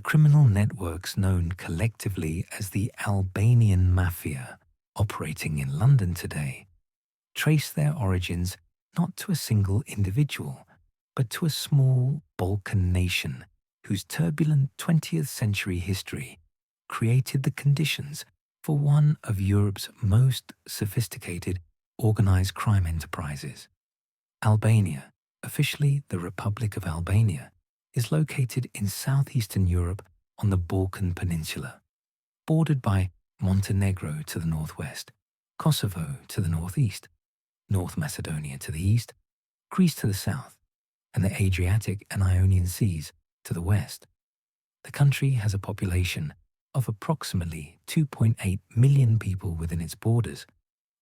criminal networks known collectively as the Albanian Mafia, operating in London today, trace their origins not to a single individual, but to a small Balkan nation whose turbulent 20th century history created the conditions for one of Europe's most sophisticated organized crime enterprises. Albania, officially the Republic of Albania, is located in southeastern Europe on the Balkan Peninsula, bordered by Montenegro to the northwest, Kosovo to the northeast, North Macedonia to the east, Greece to the south, and the Adriatic and Ionian Seas to the west. The country has a population of approximately 2.8 million people within its borders,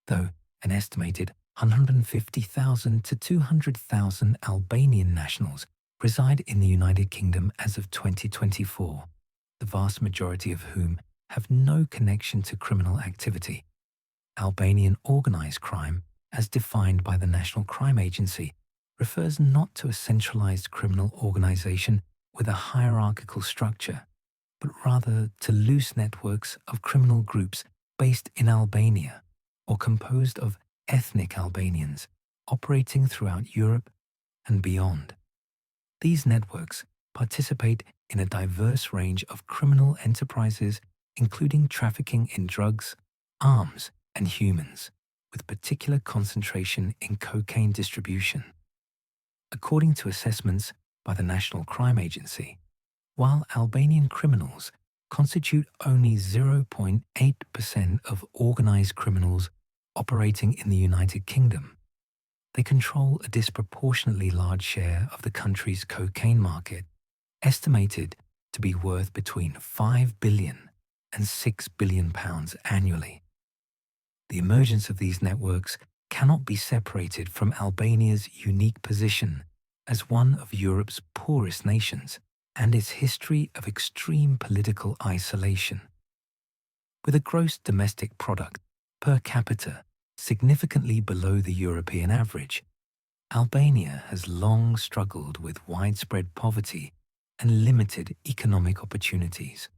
though an estimated 150,000 to 200,000 Albanian nationals reside in the United Kingdom as of 2024, the vast majority of whom have no connection to criminal activity. Albanian organized crime, as defined by the National Crime Agency, refers not to a centralized criminal organization with a hierarchical structure, but rather to loose networks of criminal groups based in Albania or composed of ethnic Albanians operating throughout Europe and beyond. These networks participate in a diverse range of criminal enterprises, including trafficking in drugs, arms, and humans, with particular concentration in cocaine distribution. According to assessments by the National Crime Agency, while Albanian criminals constitute only 0.8% of organized criminals operating in the United Kingdom, they control a disproportionately large share of the country's cocaine market, estimated to be worth between £5 billion and £6 billion annually. The emergence of these networks cannot be separated from Albania's unique position as one of Europe's poorest nations and its history of extreme political isolation. With a gross domestic product per capita significantly below the European average, Albania has long struggled with widespread poverty and limited economic opportunities,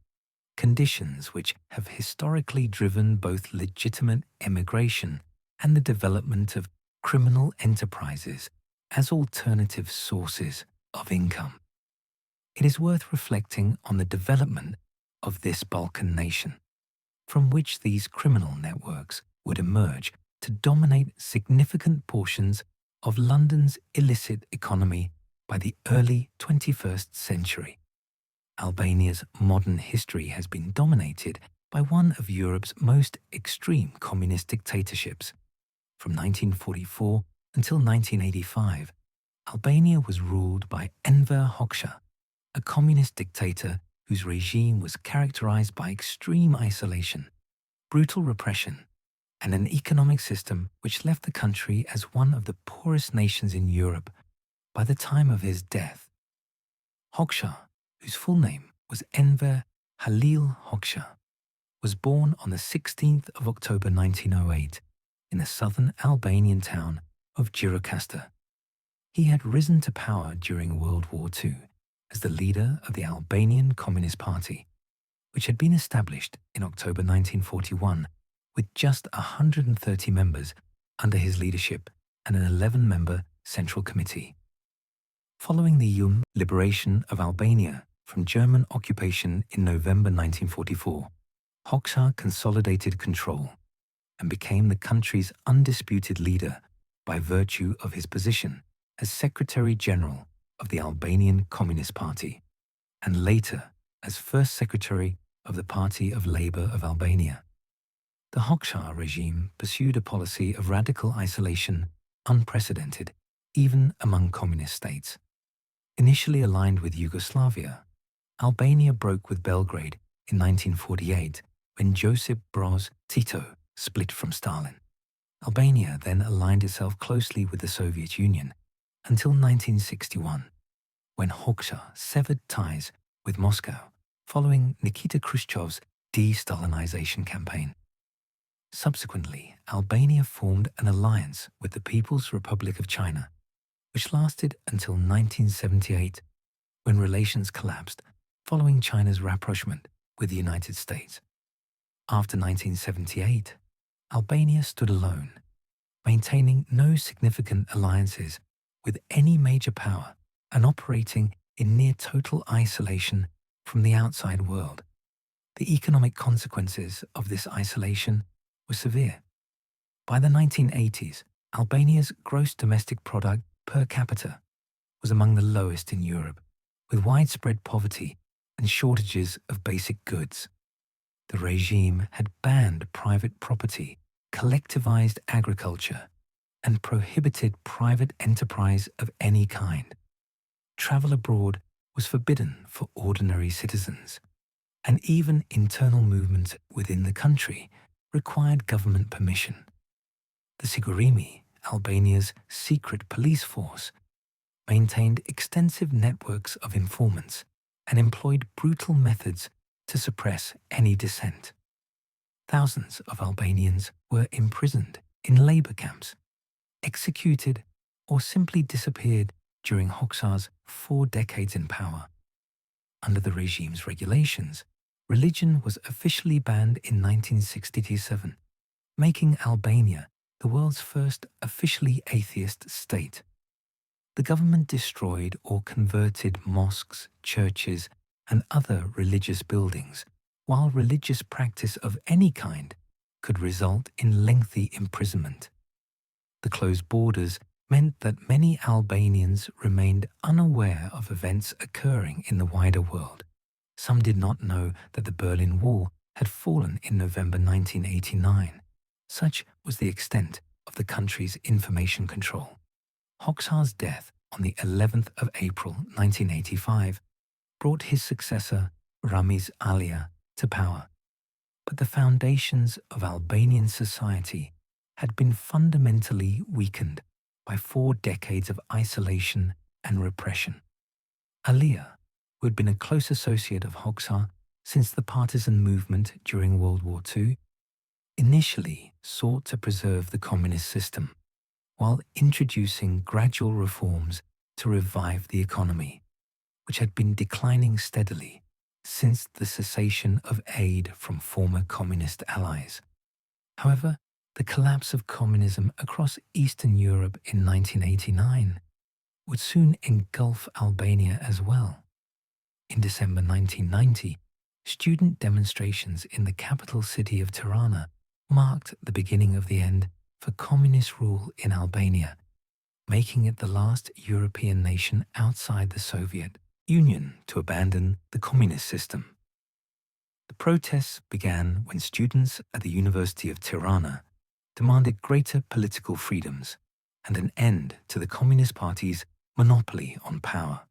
conditions which have historically driven both legitimate emigration and the development of criminal enterprises as alternative sources of income. It is worth reflecting on the development of this Balkan nation, from which these criminal networks would emerge to dominate significant portions of London's illicit economy by the early 21st century. Albania's modern history has been dominated by one of Europe's most extreme communist dictatorships. From 1944 until 1985, Albania was ruled by Enver Hoxha, a communist dictator whose regime was characterized by extreme isolation, brutal repression, and an economic system which left the country as one of the poorest nations in Europe by the time of his death. Hoxha, whose full name was Enver Halil Hoxha, was born on the 16th of October 1908 in the southern Albanian town of Gjirokastër. He had risen to power during World War II as the leader of the Albanian Communist Party, which had been established in October 1941 with just 130 members under his leadership and an 11-member Central Committee. Following the liberation of Albania from German occupation in November 1944, Hoxha consolidated control and became the country's undisputed leader by virtue of his position as Secretary General of the Albanian Communist Party, and later as First Secretary of the Party of Labour of Albania. The Hoxha regime pursued a policy of radical isolation unprecedented even among communist states. Initially aligned with Yugoslavia, Albania broke with Belgrade in 1948 when Josip Broz Tito split from Stalin. Albania then aligned itself closely with the Soviet Union until 1961, when Hoxha severed ties with Moscow following Nikita Khrushchev's de-Stalinization campaign. Subsequently, Albania formed an alliance with the People's Republic of China, which lasted until 1978, when relations collapsed following China's rapprochement with the United States. After 1978, Albania stood alone, maintaining no significant alliances with any major power and operating in near total isolation from the outside world. The economic consequences of this isolation were severe. By the 1980s, Albania's gross domestic product per capita was among the lowest in Europe, with widespread poverty and shortages of basic goods. The regime had banned private property, collectivized agriculture, and prohibited private enterprise of any kind. Travel abroad was forbidden for ordinary citizens, and even internal movement within the country required government permission. The Sigurimi, Albania's secret police force, maintained extensive networks of informants and employed brutal methods to suppress any dissent. Thousands of Albanians were imprisoned in labor camps, executed, or simply disappeared during Hoxha's 4 decades in power. Under the regime's regulations, religion was officially banned in 1967, making Albania the world's first officially atheist state. The government destroyed or converted mosques, churches, and other religious buildings, while religious practice of any kind could result in lengthy imprisonment. The closed borders meant that many Albanians remained unaware of events occurring in the wider world. Some did not know that the Berlin Wall had fallen in November 1989. Such was the extent of the country's information control. Hoxha's death on the 11th of April 1985 brought his successor, Ramiz Alia, to power. But the foundations of Albanian society had been fundamentally weakened by 4 decades of isolation and repression. Alia, who had been a close associate of Hoxha since the partisan movement during World War II, initially sought to preserve the communist system, while introducing gradual reforms to revive the economy, which had been declining steadily since the cessation of aid from former communist allies. However, the collapse of communism across Eastern Europe in 1989 would soon engulf Albania as well. In December 1990, student demonstrations in the capital city of Tirana marked the beginning of the end for communist rule in Albania, making it the last European nation outside the Soviet Union to abandon the communist system. The protests began when students at the University of Tirana demanded greater political freedoms and an end to the Communist Party's monopoly on power.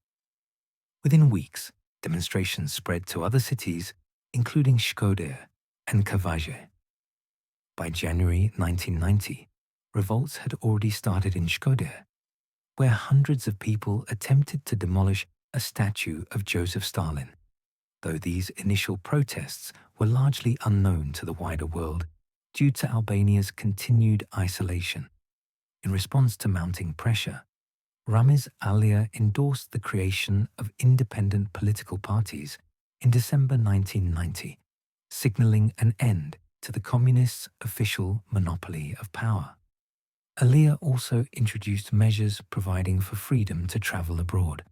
Within weeks, demonstrations spread to other cities, including Shkodër and Kavaje. By January 1990, revolts had already started in Shkodër, where hundreds of people attempted to demolish a statue of Joseph Stalin, though these initial protests were largely unknown to the wider world due to Albania's continued isolation. In response to mounting pressure, Ramiz Alia endorsed the creation of independent political parties in December 1990, signaling an end to the communists' official monopoly of power. Alia also introduced measures providing for freedom to travel abroad,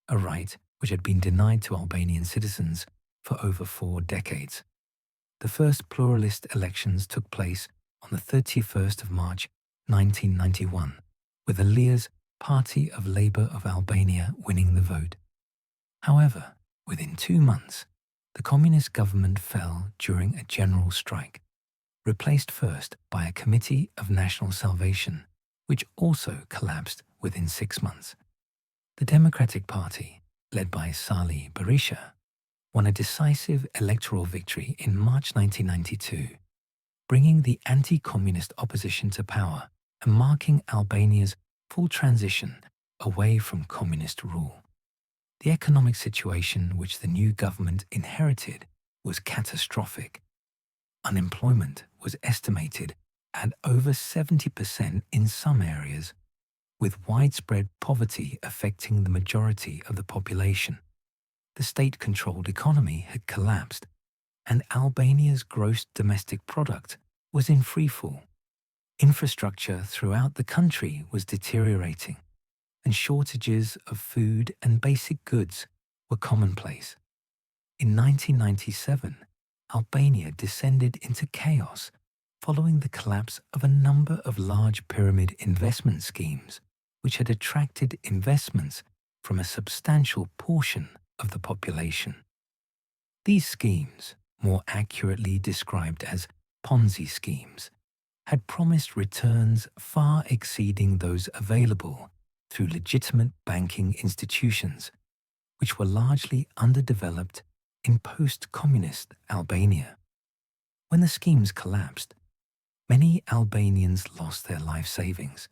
a right which had been denied to Albanian citizens for over 4 decades. The first pluralist elections took place on the 31st of March 1991, with Alia's Party of Labour of Albania winning the vote. However, within 2 months, the communist government fell during a general strike, replaced first by a Committee of National Salvation, which also collapsed within 6 months. The Democratic Party, led by Sali Berisha, won a decisive electoral victory in March 1992, bringing the anti-communist opposition to power and marking Albania's full transition away from communist rule. The economic situation which the new government inherited was catastrophic. Unemployment was estimated at over 70% in some areas, with widespread poverty affecting the majority of the population. The state-controlled economy had collapsed, and Albania's gross domestic product was in freefall. Infrastructure throughout the country was deteriorating, and shortages of food and basic goods were commonplace. In 1997, Albania descended into chaos following the collapse of a number of large pyramid investment schemes, which had attracted investments from a substantial portion of the population. These schemes, more accurately described as Ponzi schemes, had promised returns far exceeding those available through legitimate banking institutions, which were largely underdeveloped in post-communist Albania. When the schemes collapsed, many Albanians lost their life savings,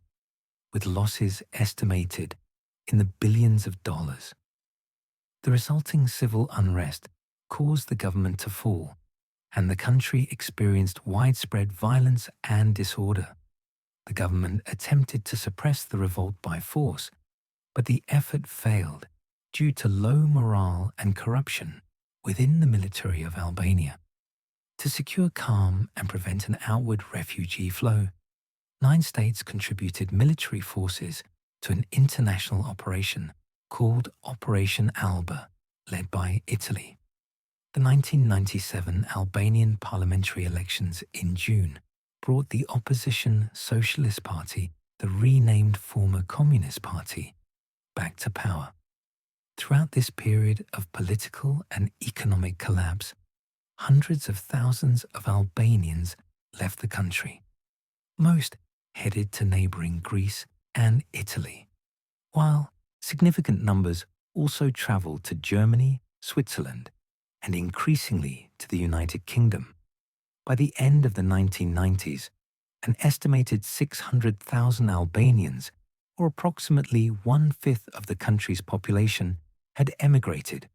with losses estimated in the billions of dollars. The resulting civil unrest caused the government to fall, and the country experienced widespread violence and disorder. The government attempted to suppress the revolt by force, but the effort failed due to low morale and corruption within the military of Albania. To secure calm and prevent an outward refugee flow, 9 states contributed military forces to an international operation called Operation Alba, led by Italy. The 1997 Albanian parliamentary elections in June brought the opposition Socialist Party, the renamed former Communist Party, back to power. Throughout this period of political and economic collapse, hundreds of thousands of Albanians left the country. Most headed to neighboring Greece and Italy, while significant numbers also traveled to Germany, Switzerland, and increasingly to the United Kingdom. By the end of the 1990s, an estimated 600,000 Albanians, or approximately 1/5 of the country's population, had emigrated.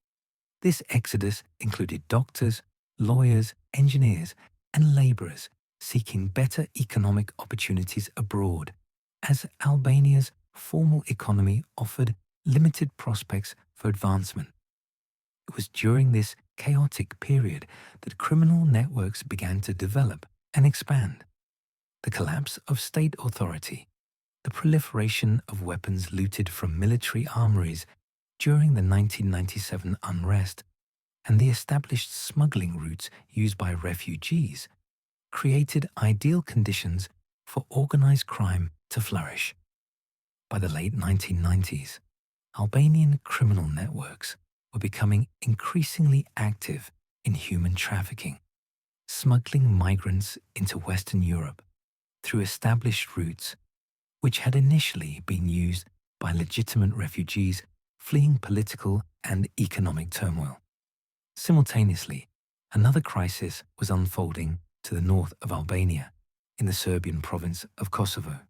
This exodus included doctors, lawyers, engineers, and laborers seeking better economic opportunities abroad, as Albania's formal economy offered limited prospects for advancement. It was during this chaotic period that criminal networks began to develop and expand. The collapse of state authority, the proliferation of weapons looted from military armories during the 1997 unrest, and the established smuggling routes used by refugees created ideal conditions for organized crime to flourish. By the late 1990s, Albanian criminal networks were becoming increasingly active in human trafficking, smuggling migrants into Western Europe through established routes which had initially been used by legitimate refugees fleeing political and economic turmoil. Simultaneously, another crisis was unfolding to the north of Albania, in the Serbian province of Kosovo.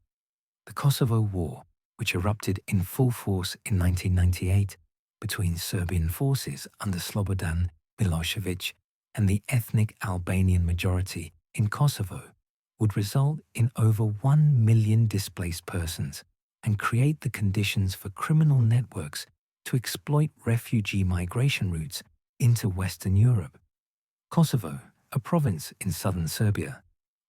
The Kosovo War, which erupted in full force in 1998 between Serbian forces under Slobodan Milosevic and the ethnic Albanian majority in Kosovo, would result in over 1 million displaced persons and create the conditions for criminal networks to exploit refugee migration routes into Western Europe. Kosovo, a province in southern Serbia,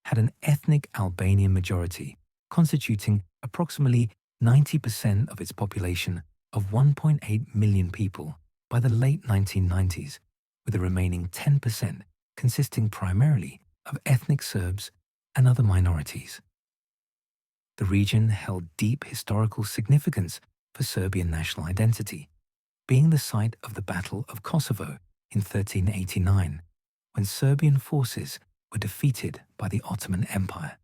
had an ethnic Albanian majority constituting approximately 90% of its population of 1.8 million people by the late 1990s, with the remaining 10% consisting primarily of ethnic Serbs and other minorities. The region held deep historical significance for Serbian national identity, being the site of the Battle of Kosovo in 1389, when Serbian forces were defeated by the Ottoman Empire.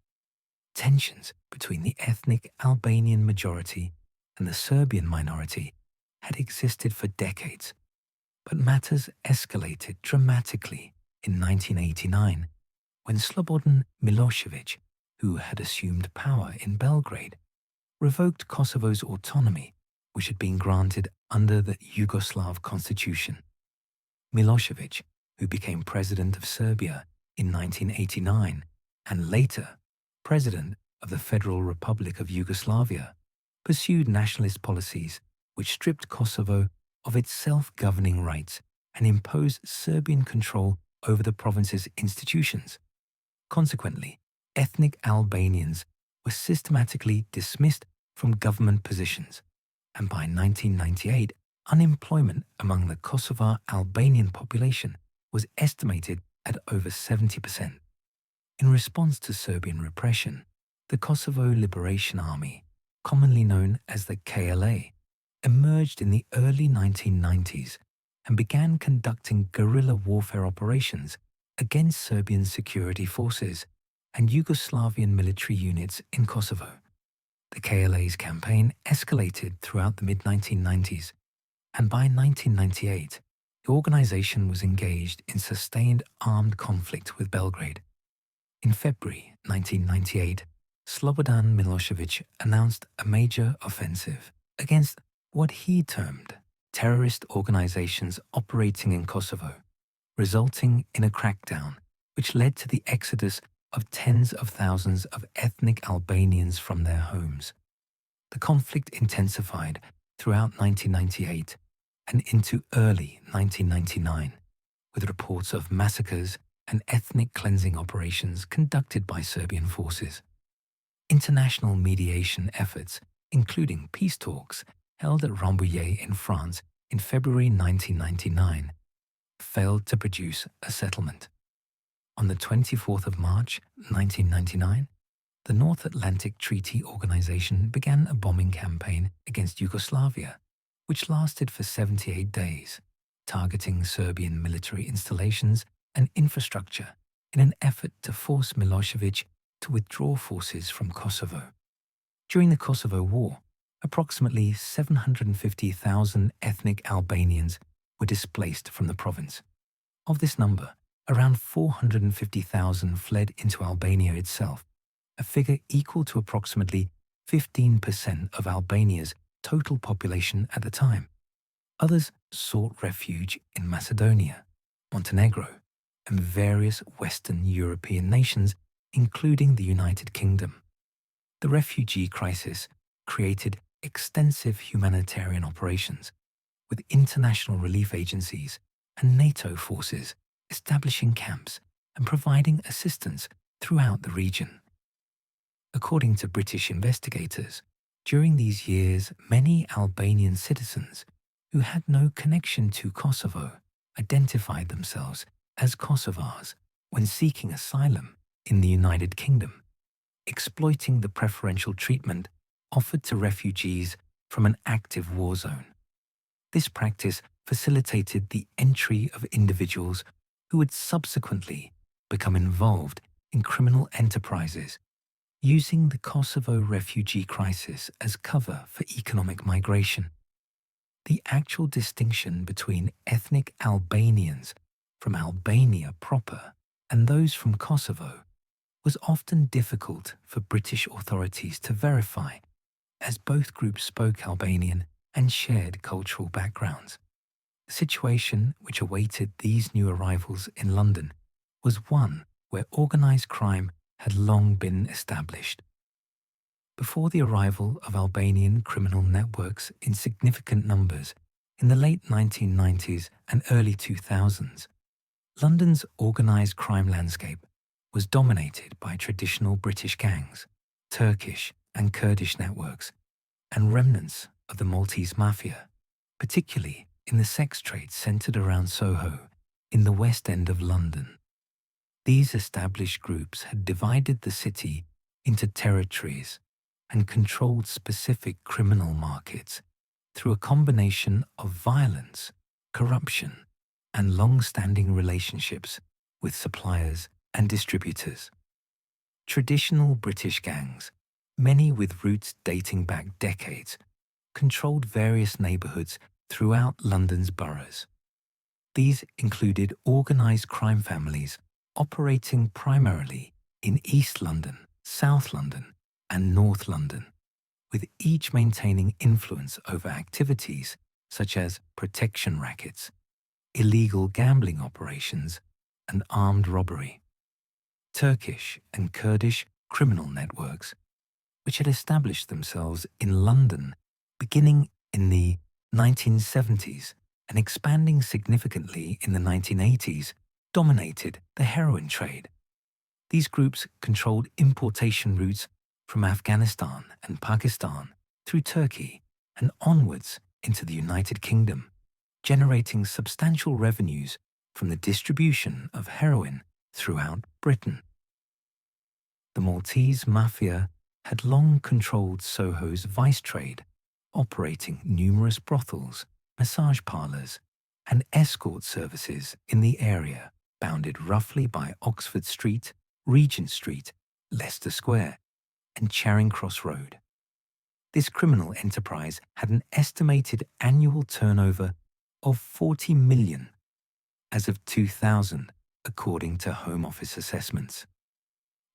Tensions between the ethnic Albanian majority and the Serbian minority had existed for decades, but matters escalated dramatically in 1989 when Slobodan Milosevic, who had assumed power in Belgrade, revoked Kosovo's autonomy, which had been granted under the Yugoslav constitution. Milosevic, who became president of Serbia in 1989 and later president of the Federal Republic of Yugoslavia, pursued nationalist policies which stripped Kosovo of its self-governing rights and impose Serbian control over the province's institutions. Consequently, ethnic Albanians were systematically dismissed from government positions, and by 1998, unemployment among the Kosovar Albanian population was estimated at over 70%. In response to Serbian repression, the Kosovo Liberation Army, commonly known as the KLA, emerged in the early 1990s and began conducting guerrilla warfare operations against Serbian security forces and Yugoslavian military units in Kosovo. The KLA's campaign escalated throughout the mid-1990s, and by 1998, the organization was engaged in sustained armed conflict with Belgrade. In February 1998, Slobodan Milosevic announced a major offensive against what he termed terrorist organizations operating in Kosovo, resulting in a crackdown which led to the exodus of tens of thousands of ethnic Albanians from their homes. The conflict intensified throughout 1998 and into early 1999, with reports of massacres and ethnic cleansing operations conducted by Serbian forces. International mediation efforts, including peace talks held at Rambouillet in France in February 1999, failed to produce a settlement. On the 24th of March 1999, the North Atlantic Treaty Organization began a bombing campaign against Yugoslavia, which lasted for 78 days, targeting Serbian military installations and infrastructure in an effort to force Milosevic to withdraw forces from Kosovo. During the Kosovo War, approximately 750,000 ethnic Albanians were displaced from the province. Of this number, around 450,000 fled into Albania itself, a figure equal to approximately 15% of Albania's total population at the time. Others sought refuge in Macedonia, Montenegro, and various Western European nations, including the United Kingdom. The refugee crisis created extensive humanitarian operations, with international relief agencies and NATO forces establishing camps and providing assistance throughout the region. According to British investigators, during these years, many Albanian citizens who had no connection to Kosovo identified themselves as Kosovars when seeking asylum in the United Kingdom, exploiting the preferential treatment offered to refugees from an active war zone. This practice facilitated the entry of individuals who would subsequently become involved in criminal enterprises, using the Kosovo refugee crisis as cover for economic migration. The actual distinction between ethnic Albanians from Albania proper and those from Kosovo was often difficult for British authorities to verify, as both groups spoke Albanian and shared cultural backgrounds. The situation which awaited these new arrivals in London was one where organised crime had long been established. Before the arrival of Albanian criminal networks in significant numbers in the late 1990s and early 2000s, London's organised crime landscape was dominated by traditional British gangs, Turkish and Kurdish networks, and remnants of the Maltese Mafia, particularly in the sex trade centred around Soho in the West End of London. These established groups had divided the city into territories and controlled specific criminal markets through a combination of violence, corruption, and long-standing relationships with suppliers and distributors. Traditional British gangs, many with roots dating back decades, controlled various neighbourhoods throughout London's boroughs. These included organised crime families operating primarily in East London, South London, and North London, with each maintaining influence over activities such as protection rackets, illegal gambling operations, and armed robbery. Turkish and Kurdish criminal networks, which had established themselves in London beginning in the 1970s, and expanding significantly in the 1980s, dominated the heroin trade. These groups controlled importation routes from Afghanistan and Pakistan through Turkey and onwards into the United Kingdom, generating substantial revenues from the distribution of heroin throughout Britain. The Maltese Mafia had long controlled Soho's vice trade, operating numerous brothels, massage parlours, and escort services in the area, bounded roughly by Oxford Street, Regent Street, Leicester Square, and Charing Cross Road. This criminal enterprise had an estimated annual turnover of 40 million as of 2000, according to Home Office assessments.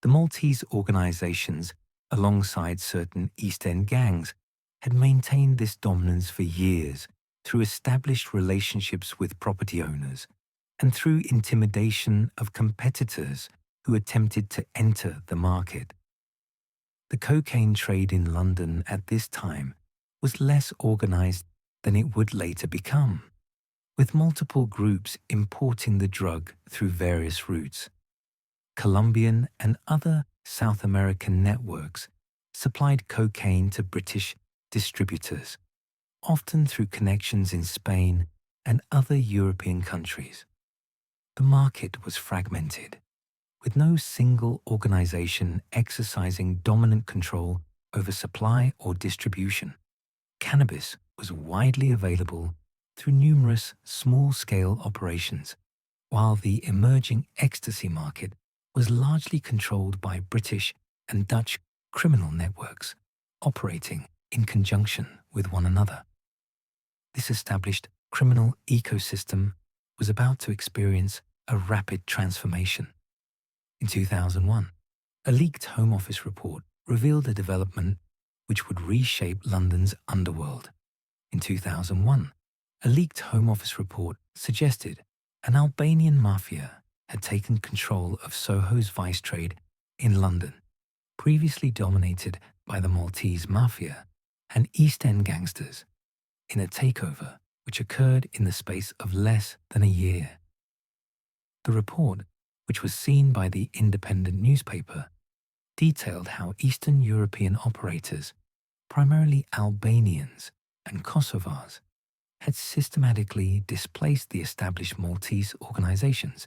The Maltese organisations, alongside certain East End gangs, had maintained this dominance for years through established relationships with property owners and through intimidation of competitors who attempted to enter the market. The cocaine trade in London at this time was less organised than it would later become, with multiple groups importing the drug through various routes. Colombian and other South American networks supplied cocaine to British distributors, often through connections in Spain and other European countries. The market was fragmented, with no single organisation exercising dominant control over supply or distribution. Cannabis was widely available through numerous small-scale operations, while the emerging ecstasy market was largely controlled by British and Dutch criminal networks operating in conjunction with one another. This established criminal ecosystem was about to experience a rapid transformation. In 2001, a leaked Home Office report revealed a development which would reshape London's underworld. In 2001, a leaked Home Office report suggested an Albanian Mafia had taken control of Soho's vice trade in London, previously dominated by the Maltese Mafia and East End gangsters, in a takeover which occurred in the space of less than a year. The report, which was seen by the Independent newspaper, detailed how Eastern European operators, primarily Albanians and Kosovars, had systematically displaced the established Maltese organisations,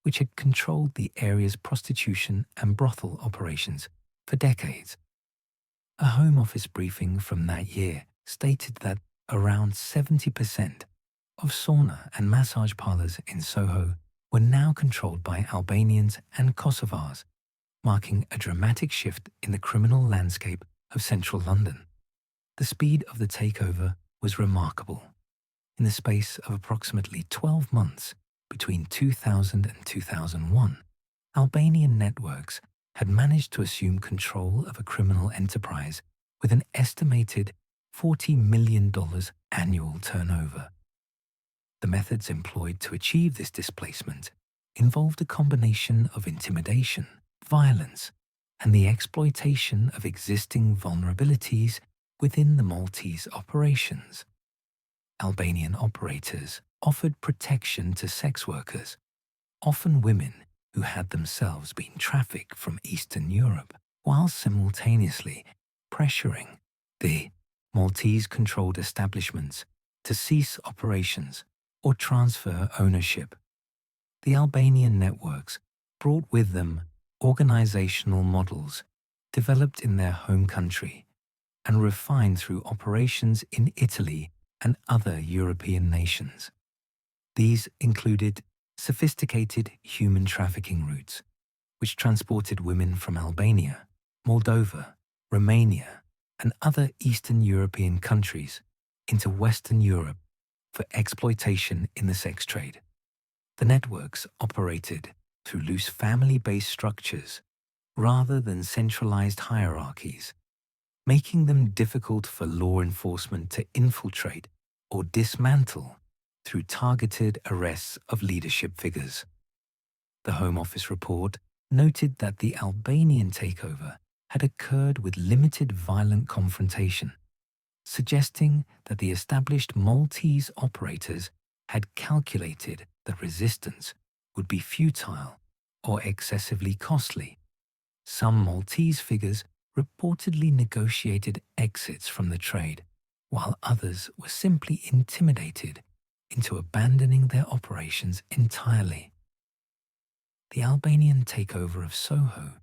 which had controlled the area's prostitution and brothel operations for decades. A Home Office briefing from that year stated that around 70% of sauna and massage parlours in Soho were now controlled by Albanians and Kosovars, marking a dramatic shift in the criminal landscape of central London. The speed of the takeover was remarkable. In the space of approximately 12 months between 2000 and 2001, Albanian networks had managed to assume control of a criminal enterprise with an estimated $40 million annual turnover. The methods employed to achieve this displacement involved a combination of intimidation, violence, and the exploitation of existing vulnerabilities within the Maltese operations. Albanian operators offered protection to sex workers, often women who had themselves been trafficked from Eastern Europe, while simultaneously pressuring the Maltese-controlled establishments to cease operations or transfer ownership. The Albanian networks brought with them organizational models developed in their home country and refined through operations in Italy and other European nations. These included sophisticated human trafficking routes, which transported women from Albania, Moldova, Romania, and other Eastern European countries into Western Europe for exploitation in the sex trade. The networks operated through loose family-based structures rather than centralized hierarchies, making them difficult for law enforcement to infiltrate or dismantle through targeted arrests of leadership figures. The Home Office report noted that the Albanian takeover had occurred with limited violent confrontation, suggesting that the established Maltese operators had calculated that resistance would be futile or excessively costly. Some Maltese figures reportedly negotiated exits from the trade, while others were simply intimidated into abandoning their operations entirely. The Albanian takeover of Soho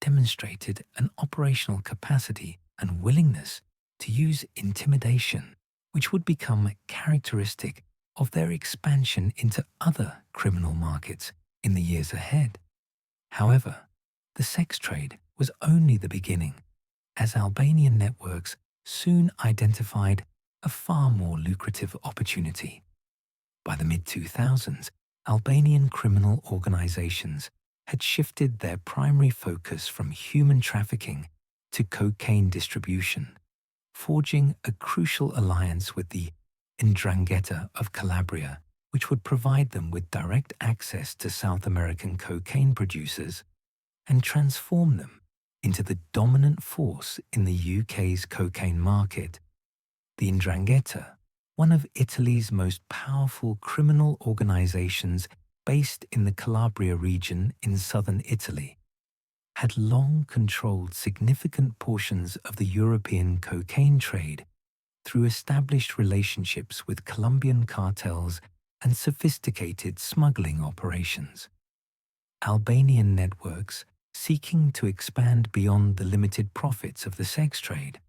demonstrated an operational capacity and willingness to use intimidation, which would become characteristic of their expansion into other criminal markets in the years ahead. However, the sex trade was only the beginning, as Albanian networks soon identified a far more lucrative opportunity. By the mid-2000s, Albanian criminal organizations had shifted their primary focus from human trafficking to cocaine distribution, forging a crucial alliance with the 'Ndrangheta of Calabria, which would provide them with direct access to South American cocaine producers and transform them into the dominant force in the UK's cocaine market. The 'Ndrangheta, one of Italy's most powerful criminal organizations based in the Calabria region in southern Italy, had long controlled significant portions of the European cocaine trade through established relationships with Colombian cartels and sophisticated smuggling operations. Albanian networks, seeking to expand beyond the limited profits of the sex trade,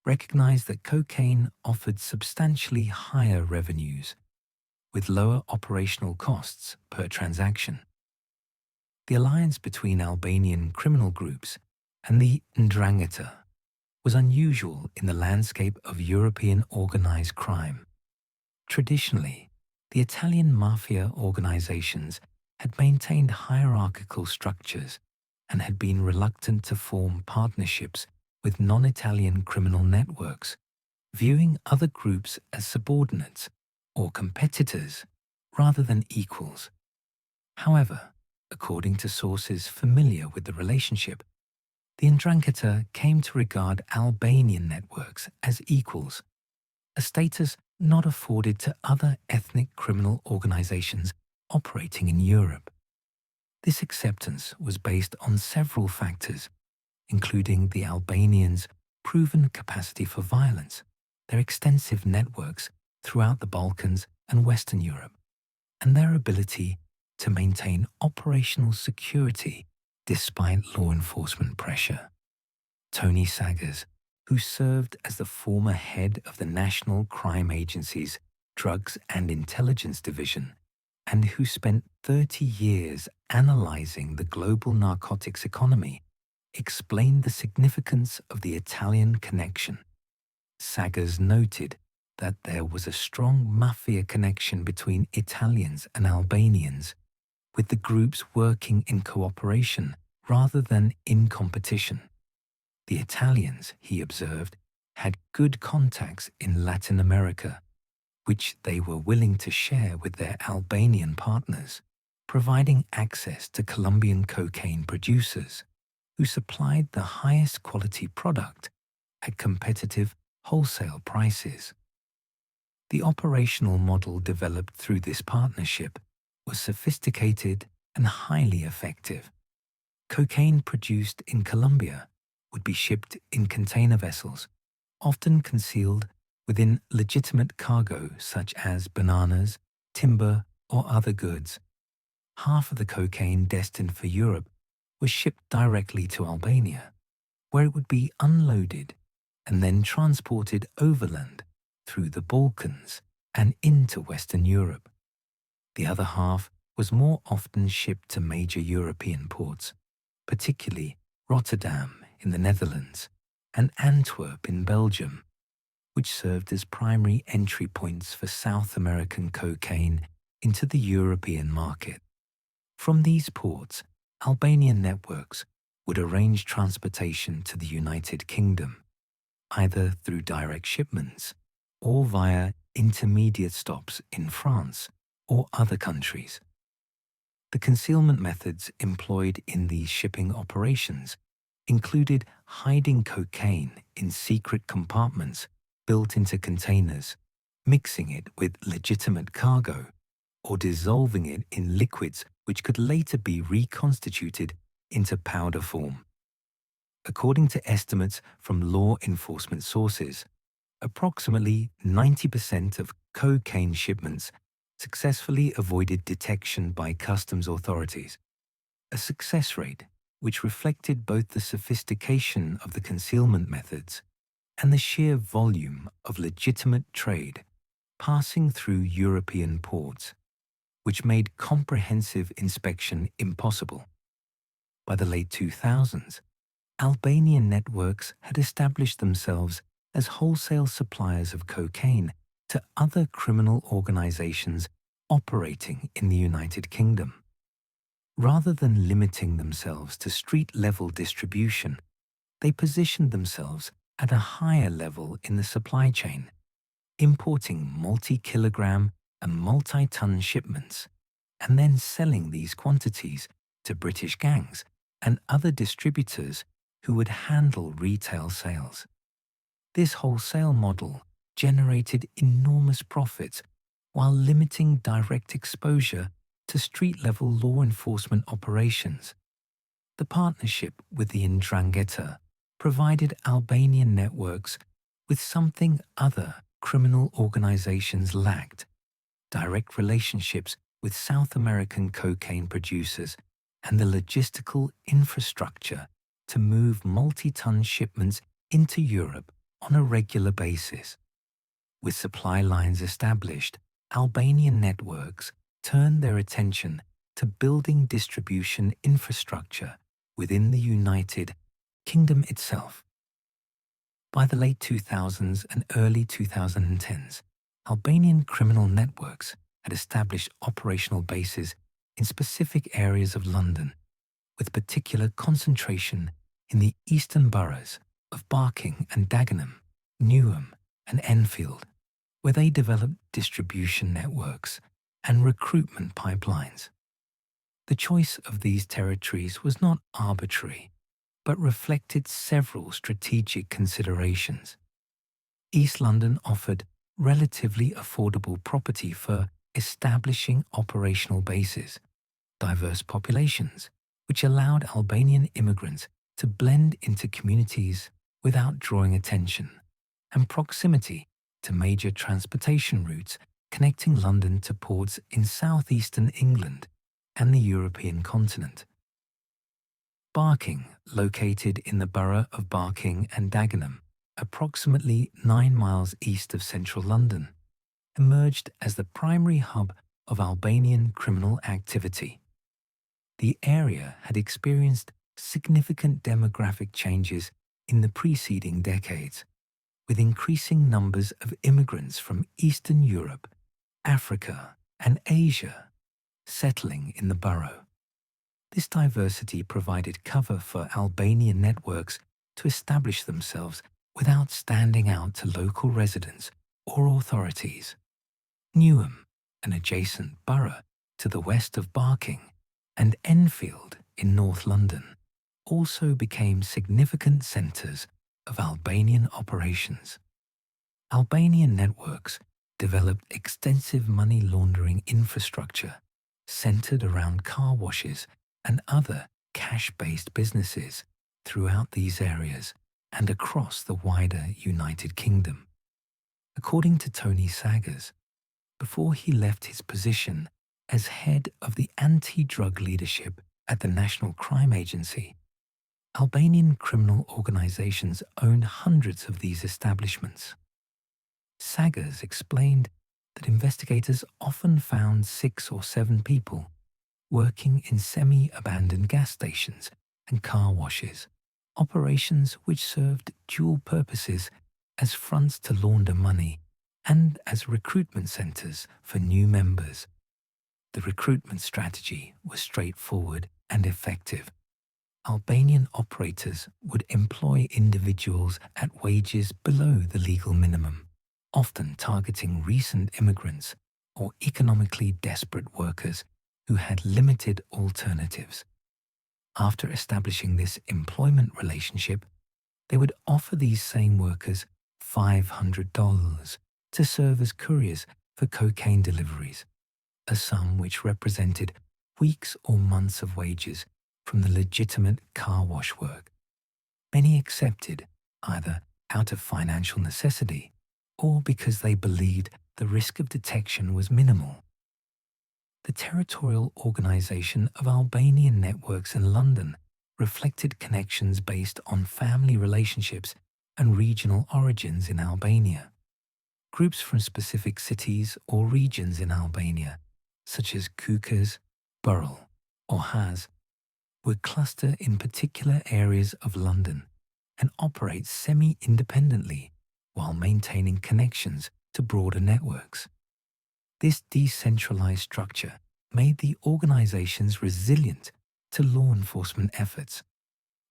recognized that cocaine offered substantially higher revenues, with lower operational costs per transaction. The alliance between Albanian criminal groups and the 'Ndrangheta was unusual in the landscape of European organized crime. Traditionally, the Italian Mafia organizations had maintained hierarchical structures and had been reluctant to form partnerships with non-Italian criminal networks, viewing other groups as subordinates or competitors rather than equals. However, according to sources familiar with the relationship, the 'Ndrangheta came to regard Albanian networks as equals, a status not afforded to other ethnic criminal organizations operating in Europe. This acceptance was based on several factors, including the Albanians' proven capacity for violence, their extensive networks throughout the Balkans and Western Europe, and their ability to maintain operational security despite law enforcement pressure. Tony Saggers, who served as the former head of the National Crime Agency's Drugs and Intelligence Division, and who spent 30 years analyzing the global narcotics economy, explained the significance of the Italian connection. Saggers noted that there was a strong mafia connection between Italians and Albanians, with the groups working in cooperation rather than in competition. The Italians, he observed, had good contacts in Latin America, which they were willing to share with their Albanian partners, providing access to Colombian cocaine producers, who supplied the highest quality product at competitive wholesale prices. The operational model developed through this partnership was sophisticated and highly effective. Cocaine produced in Colombia would be shipped in container vessels, often concealed within legitimate cargo such as bananas, timber, or other goods. Half of the cocaine destined for Europe was shipped directly to Albania, where it would be unloaded and then transported overland through the Balkans and into Western Europe. The other half was more often shipped to major European ports, particularly Rotterdam in the Netherlands and Antwerp in Belgium, which served as primary entry points for South American cocaine into the European market. From these ports, Albanian networks would arrange transportation to the United Kingdom, either through direct shipments or via intermediate stops in France or other countries. The concealment methods employed in these shipping operations included hiding cocaine in secret compartments built into containers, mixing it with legitimate cargo, or dissolving it in liquids which could later be reconstituted into powder form. According to estimates from law enforcement sources, approximately 90% of cocaine shipments successfully avoided detection by customs authorities, a success rate which reflected both the sophistication of the concealment methods and the sheer volume of legitimate trade passing through European ports, which made comprehensive inspection impossible. By the late 2000s, Albanian networks had established themselves as wholesale suppliers of cocaine to other criminal organizations operating in the United Kingdom. Rather than limiting themselves to street-level distribution, they positioned themselves at a higher level in the supply chain, importing multi-kilogram and multi-ton shipments, and then selling these quantities to British gangs and other distributors who would handle retail sales. This wholesale model generated enormous profits while limiting direct exposure to street-level law enforcement operations. The partnership with the Ndrangheta provided Albanian networks with something other criminal organizations lacked: direct relationships with South American cocaine producers and the logistical infrastructure to move multi-ton shipments into Europe on a regular basis. With supply lines established, Albanian networks turned their attention to building distribution infrastructure within the United Kingdom itself. By the late 2000s and early 2010s, Albanian criminal networks had established operational bases in specific areas of London, with particular concentration in the eastern boroughs of Barking and Dagenham, Newham and Enfield, where they developed distribution networks and recruitment pipelines. The choice of these territories was not arbitrary, but reflected several strategic considerations. East London offered relatively affordable property for establishing operational bases, diverse populations, which allowed Albanian immigrants to blend into communities without drawing attention, and proximity to major transportation routes connecting London to ports in southeastern England and the European continent. Barking, located in the borough of Barking and Dagenham, approximately 9 miles east of central London, emerged as the primary hub of Albanian criminal activity. The area had experienced significant demographic changes in the preceding decades, with increasing numbers of immigrants from Eastern Europe, Africa, and Asia settling in the borough. This diversity provided cover for Albanian networks to establish themselves without standing out to local residents or authorities. Newham, an adjacent borough to the west of Barking, and Enfield in North London, also became significant centres of Albanian operations. Albanian networks developed extensive money laundering infrastructure centred around car washes and other cash-based businesses throughout these areas and across the wider United Kingdom. According to Tony Saggers, before he left his position as head of the anti-drug leadership at the National Crime Agency, Albanian criminal organizations owned hundreds of these establishments. Saggers explained that investigators often found 6 or 7 people working in semi-abandoned gas stations and car washes, operations which served dual purposes as fronts to launder money and as recruitment centers for new members. The recruitment strategy was straightforward and effective. Albanian operators would employ individuals at wages below the legal minimum, often targeting recent immigrants or economically desperate workers who had limited alternatives. After establishing this employment relationship, they would offer these same workers $500 to serve as couriers for cocaine deliveries, a sum which represented weeks or months of wages from the legitimate car wash work. Many accepted, either out of financial necessity or because they believed the risk of detection was minimal. The territorial organization of Albanian networks in London reflected connections based on family relationships and regional origins in Albania. Groups from specific cities or regions in Albania, such as Kukës, Burrell, or Haz, would cluster in particular areas of London and operate semi-independently while maintaining connections to broader networks. This decentralized structure made the organizations resilient to law enforcement efforts,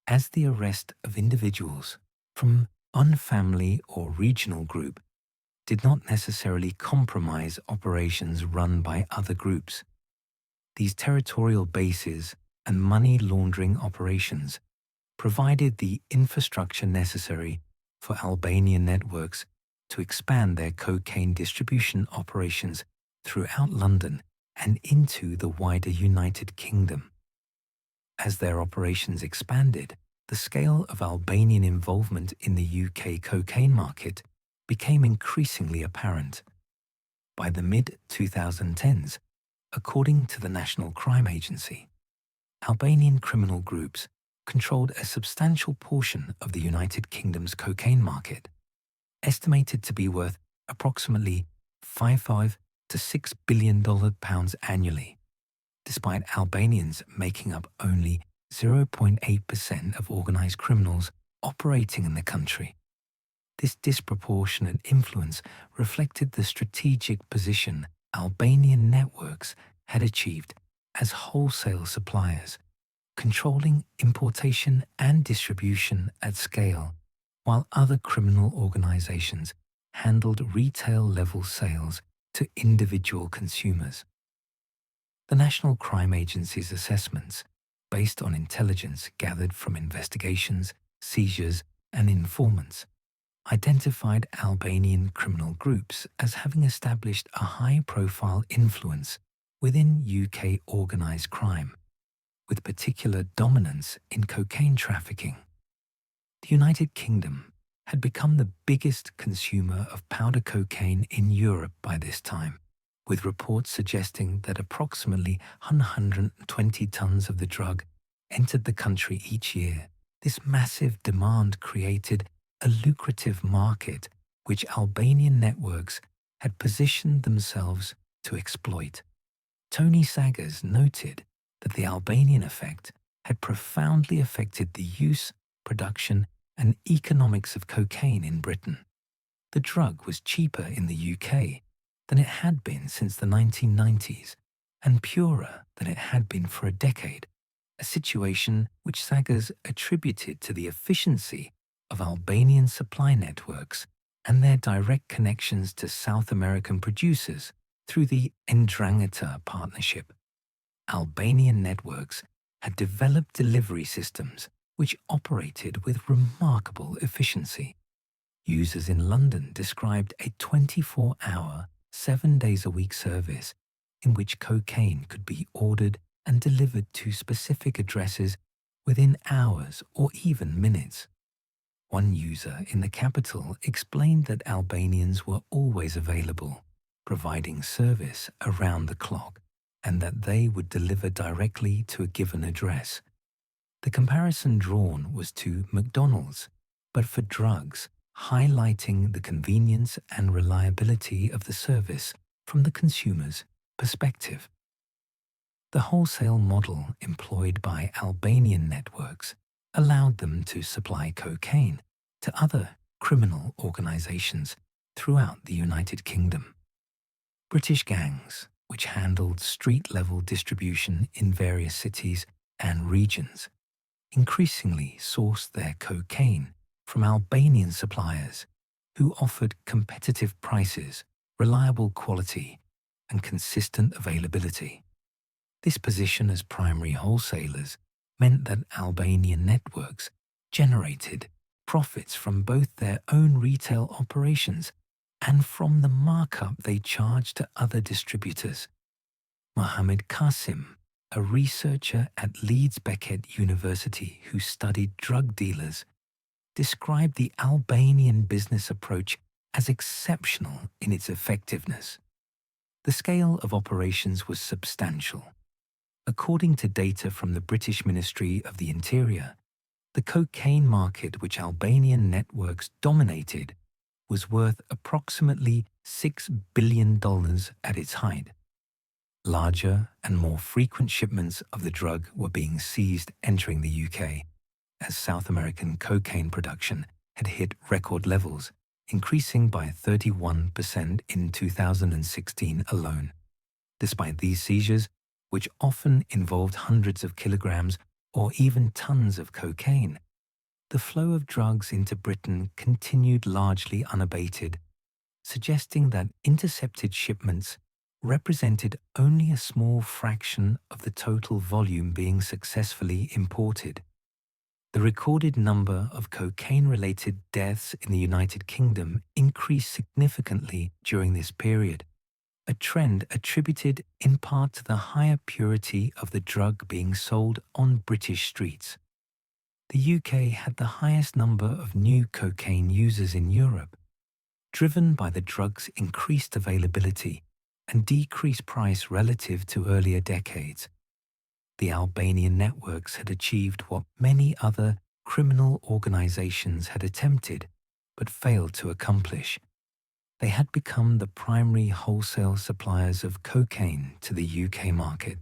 as the arrest of individuals from one family or regional group did not necessarily compromise operations run by other groups. These territorial bases and money laundering operations provided the infrastructure necessary for Albanian networks to expand their cocaine distribution operations throughout London and into the wider United Kingdom. As their operations expanded, the scale of Albanian involvement in the UK cocaine market became increasingly apparent. By the mid-2010s, according to the National Crime Agency, Albanian criminal groups controlled a substantial portion of the United Kingdom's cocaine market, estimated to be worth approximately $5 to $6 billion annually, despite Albanians making up only 0.8% of organized criminals operating in the country. This disproportionate influence reflected the strategic position Albanian networks had achieved as wholesale suppliers, controlling importation and distribution at scale, while other criminal organizations handled retail-level sales to individual consumers. The National Crime Agency's assessments, based on intelligence gathered from investigations, seizures, and informants, identified Albanian criminal groups as having established a high-profile influence within UK organized crime, with particular dominance in cocaine trafficking. The United Kingdom had become the biggest consumer of powder cocaine in Europe by this time, with reports suggesting that approximately 120 tons of the drug entered the country each year. This massive demand created a lucrative market which Albanian networks had positioned themselves to exploit. Tony Saggers noted that the Albanian effect had profoundly affected the use, production, and economics of cocaine in Britain. The drug was cheaper in the UK than it had been since the 1990s, and purer than it had been for a decade, a situation which Saggers attributed to the efficiency of Albanian supply networks and their direct connections to South American producers through the Ndrangheta partnership. Albanian networks had developed delivery systems which operated with remarkable efficiency. Users in London described a 24-hour, 7-days-a-week service in which cocaine could be ordered and delivered to specific addresses within hours or even minutes. One user in the capital explained that Albanians were always available, providing service around the clock, and that they would deliver directly to a given address. The comparison drawn was to McDonald's, but for drugs, highlighting the convenience and reliability of the service from the consumer's perspective. The wholesale model employed by Albanian networks allowed them to supply cocaine to other criminal organizations throughout the United Kingdom. British gangs, which handled street-level distribution in various cities and regions, increasingly sourced their cocaine from Albanian suppliers who offered competitive prices, reliable quality, and consistent availability. This position as primary wholesalers meant that Albanian networks generated profits from both their own retail operations and from the markup they charged to other distributors. Mohammed Qasim, a researcher at Leeds Beckett University who studied drug dealers, described the Albanian business approach as exceptional in its effectiveness. The scale of operations was substantial. According to data from the British Ministry of the Interior, the cocaine market which Albanian networks dominated was worth approximately $6 billion at its height. Larger and more frequent shipments of the drug were being seized entering the UK, as South American cocaine production had hit record levels, increasing by 31% in 2016 alone. Despite these seizures, which often involved hundreds of kilograms or even tons of cocaine, the flow of drugs into Britain continued largely unabated, suggesting that intercepted shipments represented only a small fraction of the total volume being successfully imported. The recorded number of cocaine-related deaths in the United Kingdom increased significantly during this period, a trend attributed in part to the higher purity of the drug being sold on British streets. The UK had the highest number of new cocaine users in Europe, driven by the drug's increased availability and decreased price relative to earlier decades. The Albanian networks had achieved what many other criminal organizations had attempted but failed to accomplish. They had become the primary wholesale suppliers of cocaine to the UK market,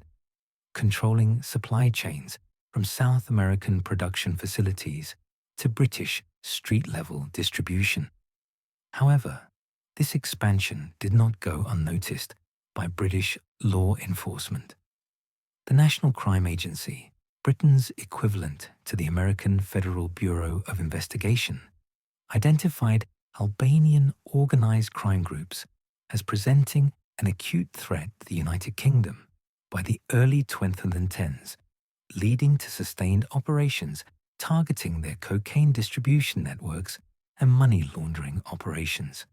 controlling supply chains from South American production facilities to British street-level distribution. However, this expansion did not go unnoticed by British law enforcement. The National Crime Agency, Britain's equivalent to the American Federal Bureau of Investigation, identified Albanian organized crime groups as presenting an acute threat to the United Kingdom by the early 2010s, leading to sustained operations targeting their cocaine distribution networks and money laundering operations.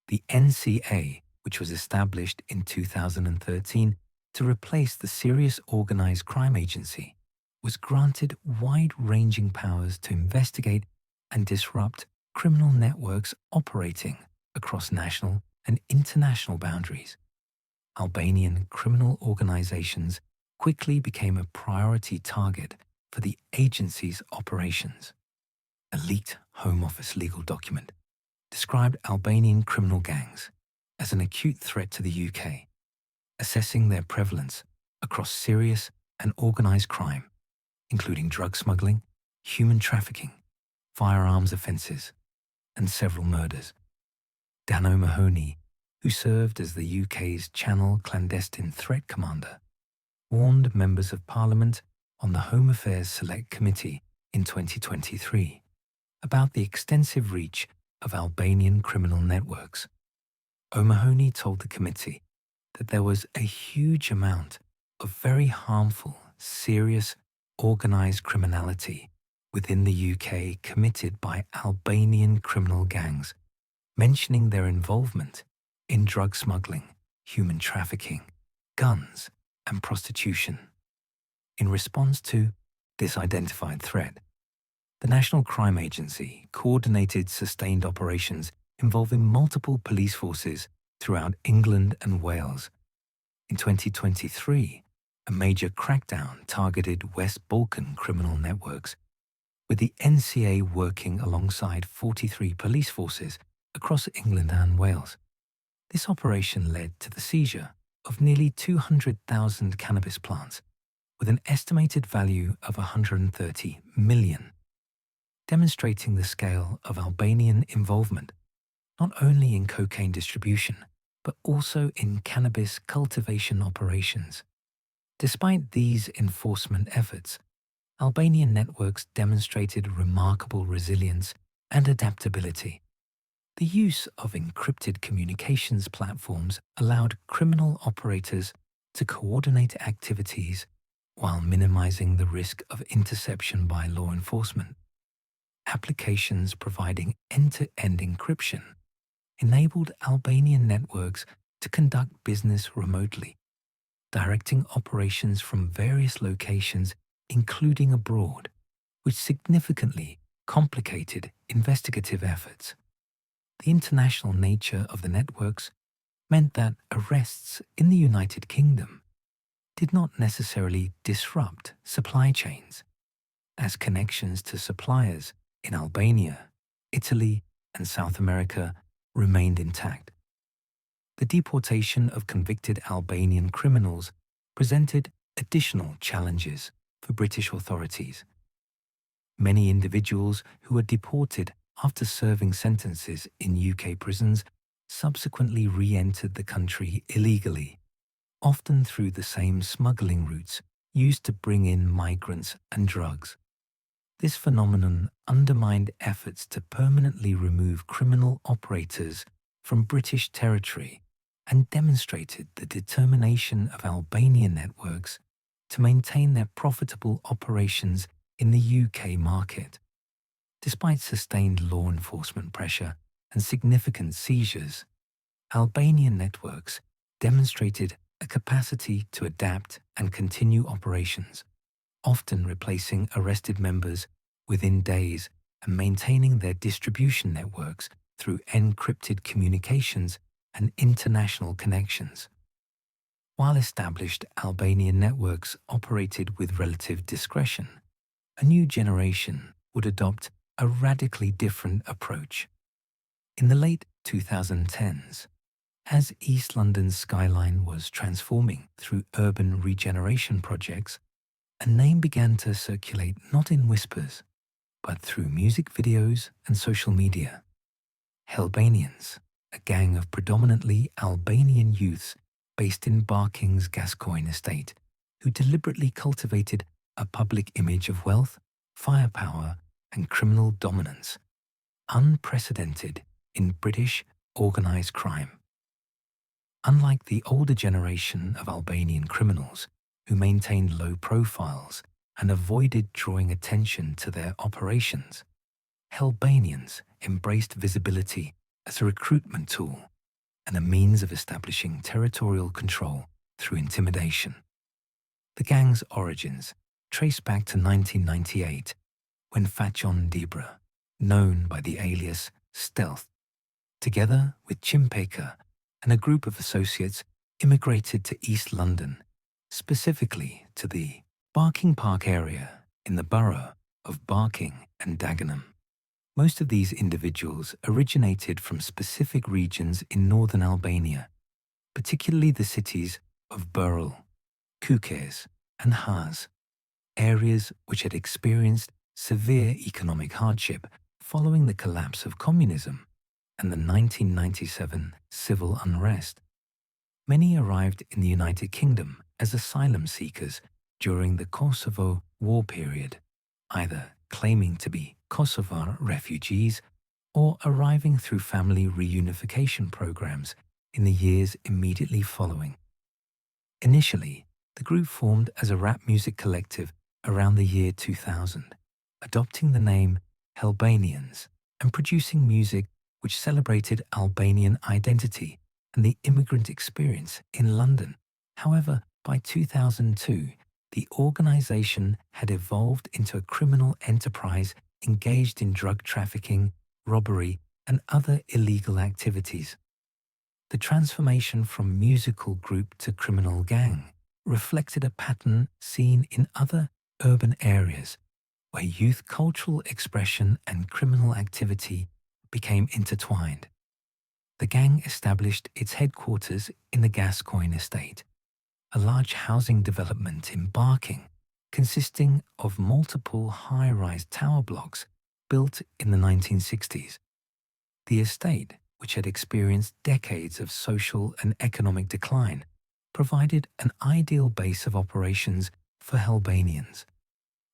The NCA, which was established in 2013 to replace the Serious Organized Crime Agency, was granted wide-ranging powers to investigate and disrupt criminal networks operating across national and international boundaries. Albanian criminal organizations quickly became a priority target for the agency's operations. A leaked Home Office legal document described Albanian criminal gangs as an acute threat to the UK, assessing their prevalence across serious and organized crime, including drug smuggling, human trafficking, firearms offences, and several murders. Dan O'Mahony, who served as the UK's Channel Clandestine Threat Commander, warned members of Parliament on the Home Affairs Select Committee in 2023 about the extensive reach of Albanian criminal networks. O'Mahony told the committee that there was a huge amount of very harmful, serious, organised criminality within the UK committed by Albanian criminal gangs, mentioning their involvement in drug smuggling, human trafficking, guns, and prostitution. In response to this identified threat, the National Crime Agency coordinated sustained operations involving multiple police forces throughout England and Wales. In 2023, a major crackdown targeted West Balkan criminal networks, with the NCA working alongside 43 police forces across England and Wales. This operation led to the seizure of nearly 200,000 cannabis plants, with an estimated value of 130 million, demonstrating the scale of Albanian involvement not only in cocaine distribution, but also in cannabis cultivation operations. Despite these enforcement efforts, Albanian networks demonstrated remarkable resilience and adaptability. The use of encrypted communications platforms allowed criminal operators to coordinate activities while minimizing the risk of interception by law enforcement. applications providing end-to-end encryption enabled Albanian networks to conduct business remotely, directing operations from various locations, including abroad, which significantly complicated investigative efforts. The international nature of the networks meant that arrests in the United Kingdom did not necessarily disrupt supply chains, as connections to suppliers in Albania, Italy, and South America remained intact. The deportation of convicted Albanian criminals presented additional challenges for British authorities. Many individuals who were deported after serving sentences in UK prisons subsequently re-entered the country illegally, often through the same smuggling routes used to bring in migrants and drugs. This phenomenon undermined efforts to permanently remove criminal operators from British territory and demonstrated the determination of Albanian networks to maintain their profitable operations in the UK market. Despite sustained law enforcement pressure and significant seizures, Albanian networks demonstrated a capacity to adapt and continue operations, often replacing arrested members within days and maintaining their distribution networks through encrypted communications and international connections. While established Albanian networks operated with relative discretion, a new generation would adopt a radically different approach. In the late 2010s, as East London's skyline was transforming through urban regeneration projects, a name began to circulate not in whispers, but through music videos and social media. Helbanians, a gang of predominantly Albanian youths based in Barking's Gascoigne estate, who deliberately cultivated a public image of wealth, firepower, and criminal dominance, unprecedented in British organised crime. Unlike the older generation of Albanian criminals who maintained low profiles and avoided drawing attention to their operations, Helbanians embraced visibility as a recruitment tool and a means of establishing territorial control through intimidation. The gang's origins trace back to 1998, when Fatjon Dibra, known by the alias Stealth, together with Chimpeka and a group of associates, immigrated to East London, specifically to the Barking Park area in the borough of Barking and Dagenham. Most of these individuals originated from specific regions in northern Albania, particularly the cities of Burrel, Kukes, and Haz, areas which had experienced severe economic hardship following the collapse of communism and the 1997 civil unrest. Many arrived in the United Kingdom as asylum seekers during the Kosovo War period, either claiming to be Kosovar refugees or arriving through family reunification programs in the years immediately following. Initially, the group formed as a rap music collective around the year 2000, adopting the name Helbanians and producing music which celebrated Albanian identity and the immigrant experience in London. However, by 2002, the organization had evolved into a criminal enterprise engaged in drug trafficking, robbery, and other illegal activities. The transformation from musical group to criminal gang reflected a pattern seen in other urban areas where youth cultural expression and criminal activity became intertwined. The gang established its headquarters in the Gascoigne estate, a large housing development in Barking consisting of multiple high-rise tower blocks built in the 1960s. The estate, which had experienced decades of social and economic decline, provided an ideal base of operations for Helbanians.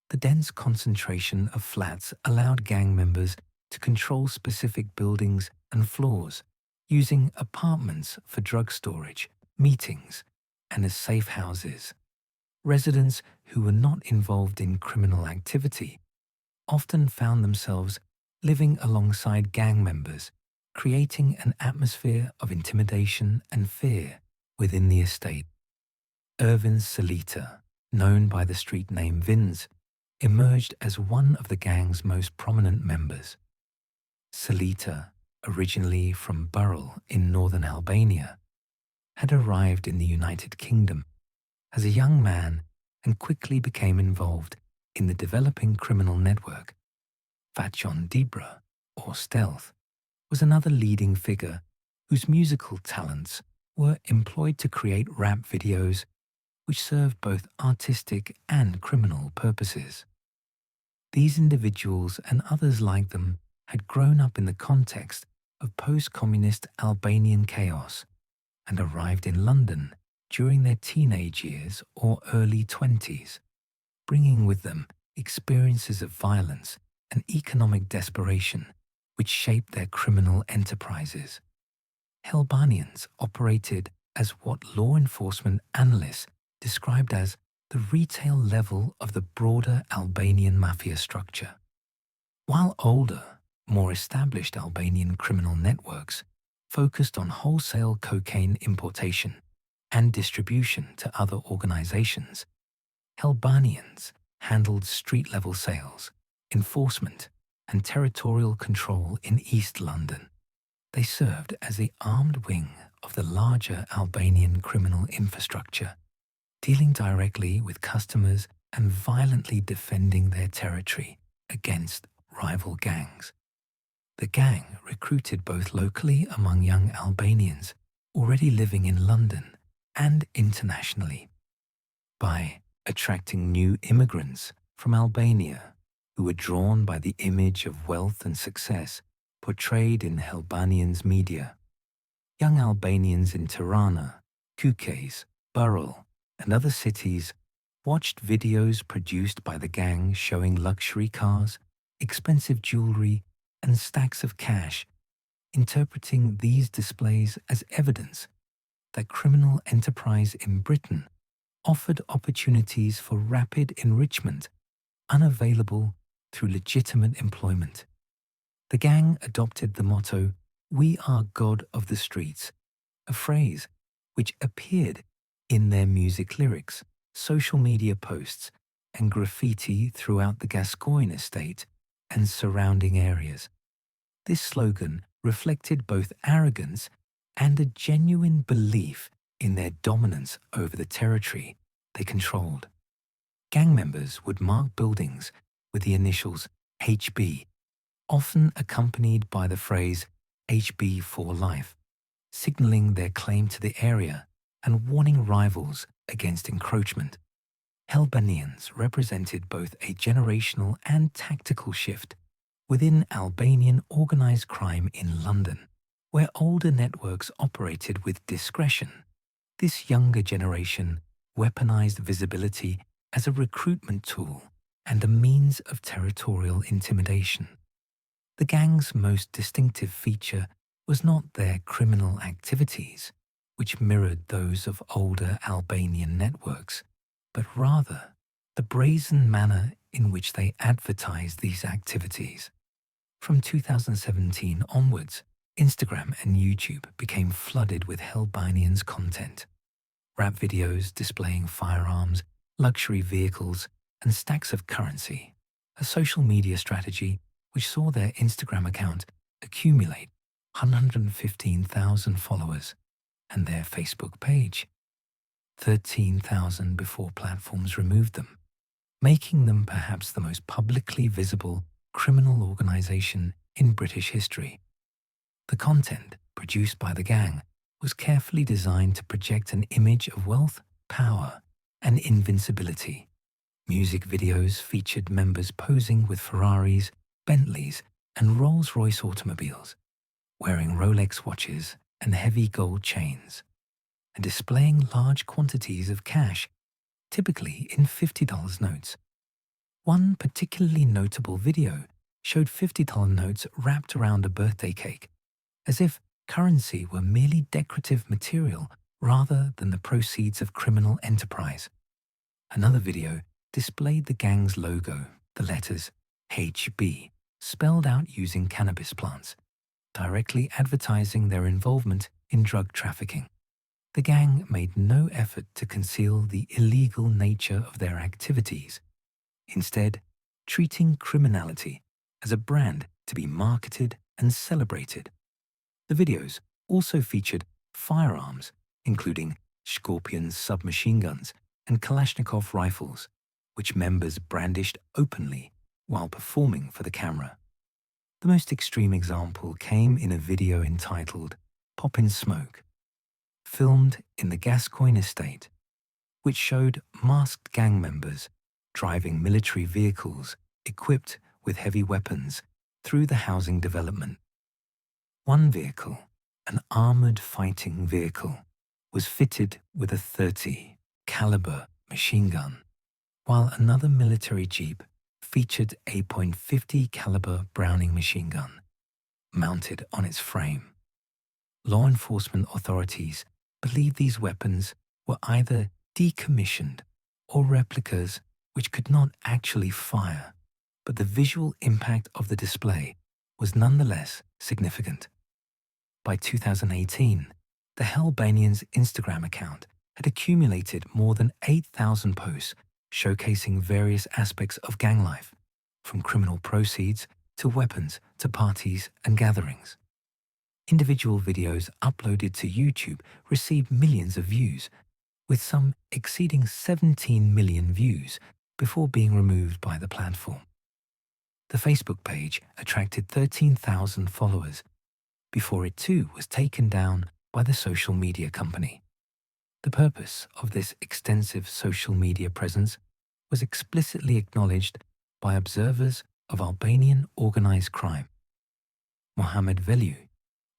The dense concentration of flats allowed gang members to control specific buildings and floors, using apartments for drug storage, meetings, and as safe houses. Residents who were not involved in criminal activity often found themselves living alongside gang members, creating an atmosphere of intimidation and fear within the estate. Irvin Salita, known by the street name Vins, emerged as one of the gang's most prominent members. Salita, originally from Burrel in northern Albania, had arrived in the United Kingdom as a young man and quickly became involved in the developing criminal network. Fat John Debra, or Stealth, was another leading figure whose musical talents were employed to create rap videos which served both artistic and criminal purposes. These individuals and others like them had grown up in the context of post-communist Albanian chaos and arrived in London during their teenage years or early 20s, bringing with them experiences of violence and economic desperation which shaped their criminal enterprises. Albanians operated as what law enforcement analysts described as the retail level of the broader Albanian Mafia structure. While older, more established Albanian criminal networks focused on wholesale cocaine importation and distribution to other organizations, Albanians handled street-level sales, enforcement, and territorial control in East London. They served as the armed wing of the larger Albanian criminal infrastructure, dealing directly with customers and violently defending their territory against rival gangs. The gang recruited both locally among young Albanians already living in London and internationally by attracting new immigrants from Albania who were drawn by the image of wealth and success portrayed in Albanians' media. Young Albanians in Tirana, Kukës, Burrel, and other cities watched videos produced by the gang showing luxury cars, expensive jewelry, and stacks of cash, interpreting these displays as evidence that criminal enterprise in Britain offered opportunities for rapid enrichment unavailable through legitimate employment. The gang adopted the motto, "We are God of the streets," a phrase which appeared in their music lyrics, social media posts, and graffiti throughout the Gascoigne estate and surrounding areas. This slogan reflected both arrogance and a genuine belief in their dominance over the territory they controlled. Gang members would mark buildings with the initials HB, often accompanied by the phrase HB for life, signaling their claim to the area and warning rivals against encroachment. Albanians represented both a generational and tactical shift within Albanian organized crime in London, where older networks operated with discretion. This younger generation weaponized visibility as a recruitment tool and a means of territorial intimidation. The gang's most distinctive feature was not their criminal activities, which mirrored those of older Albanian networks, but rather the brazen manner in which they advertised these activities. From 2017 onwards, Instagram and YouTube became flooded with Albanians' content. Rap videos displaying firearms, luxury vehicles, and stacks of currency, a social media strategy which saw their Instagram account accumulate 115,000 followers and their Facebook page 13,000 before platforms removed them, making them perhaps the most publicly visible criminal organization in British history. The content produced by the gang was carefully designed to project an image of wealth, power, and invincibility. Music videos featured members posing with Ferraris, Bentleys, and Rolls-Royce automobiles, wearing Rolex watches and heavy gold chains, and displaying large quantities of cash, typically in $50 notes. One particularly notable video showed $50 notes wrapped around a birthday cake, as if currency were merely decorative material rather than the proceeds of criminal enterprise. Another video displayed the gang's logo, the letters HB, spelled out using cannabis plants, directly advertising their involvement in drug trafficking. The gang made no effort to conceal the illegal nature of their activities, instead treating criminality as a brand to be marketed and celebrated. The videos also featured firearms, including Scorpion submachine guns and Kalashnikov rifles, which members brandished openly while performing for the camera. The most extreme example came in a video entitled "Pop in Smoke," filmed in the Gascoigne estate, which showed masked gang members driving military vehicles equipped with heavy weapons through the housing development. One vehicle, an armored fighting vehicle, was fitted with a .30 caliber machine gun, while another military jeep featured a .50 caliber Browning machine gun mounted on its frame. Law enforcement authorities believe these weapons were either decommissioned or replicas which could not actually fire, but the visual impact of the display was nonetheless significant. By 2018, the Albanians' Instagram account had accumulated more than 8,000 posts showcasing various aspects of gang life, from criminal proceeds to weapons to parties and gatherings. Individual videos uploaded to YouTube received millions of views, with some exceeding 17 million views before being removed by the platform. The Facebook page attracted 13,000 followers before it too was taken down by the social media company. The purpose of this extensive social media presence was explicitly acknowledged by observers of Albanian organized crime. Mohamed Veliu,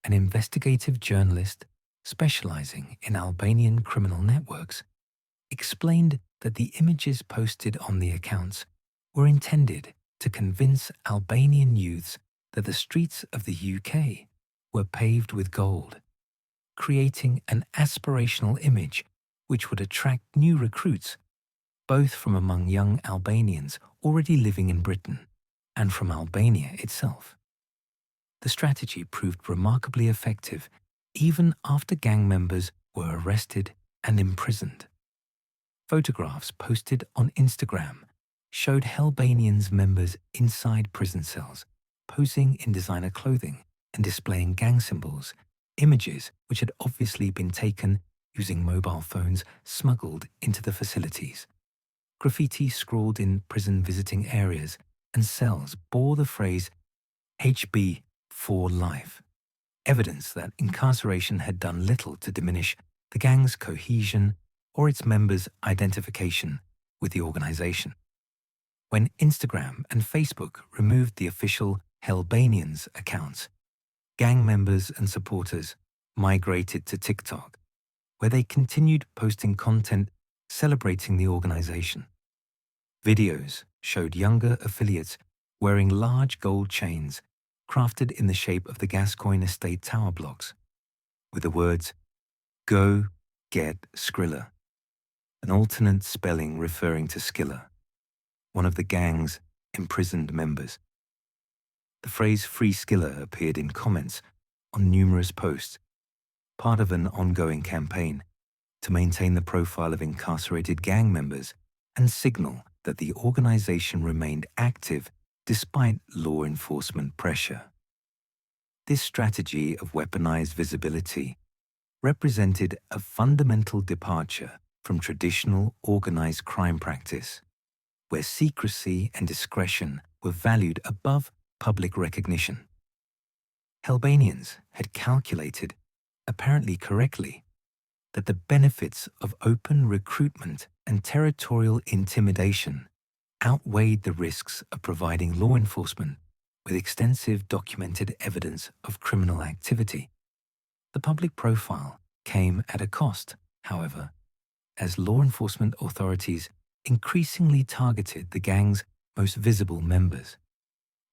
an investigative journalist specializing in Albanian criminal networks, explained that the images posted on the accounts were intended to convince Albanian youths that the streets of the UK were paved with gold, creating an aspirational image which would attract new recruits, both from among young Albanians already living in Britain and from Albania itself. The strategy proved remarkably effective even after gang members were arrested and imprisoned. Photographs posted on Instagram showed Albanians members inside prison cells, posing in designer clothing and displaying gang symbols, images which had obviously been taken using mobile phones smuggled into the facilities. Graffiti scrawled in prison visiting areas and cells bore the phrase HB for life, evidence that incarceration had done little to diminish the gang's cohesion or its members' identification with the organization. When Instagram and Facebook removed the official Albanians accounts, gang members and supporters migrated to TikTok, where they continued posting content celebrating the organization. Videos showed younger affiliates wearing large gold chains crafted in the shape of the Gascoigne estate tower blocks, with the words, "Go get Skrilla," an alternate spelling referring to Skilla, one of the gang's imprisoned members. The phrase "Free Skilla" appeared in comments on numerous posts, part of an ongoing campaign to maintain the profile of incarcerated gang members and signal that the organization remained active despite law enforcement pressure. This strategy of weaponized visibility represented a fundamental departure from traditional organized crime practice, where secrecy and discretion were valued above public recognition. Albanians had calculated, apparently correctly, that the benefits of open recruitment and territorial intimidation outweighed the risks of providing law enforcement with extensive documented evidence of criminal activity. The public profile came at a cost, however, as law enforcement authorities increasingly targeted the gang's most visible members.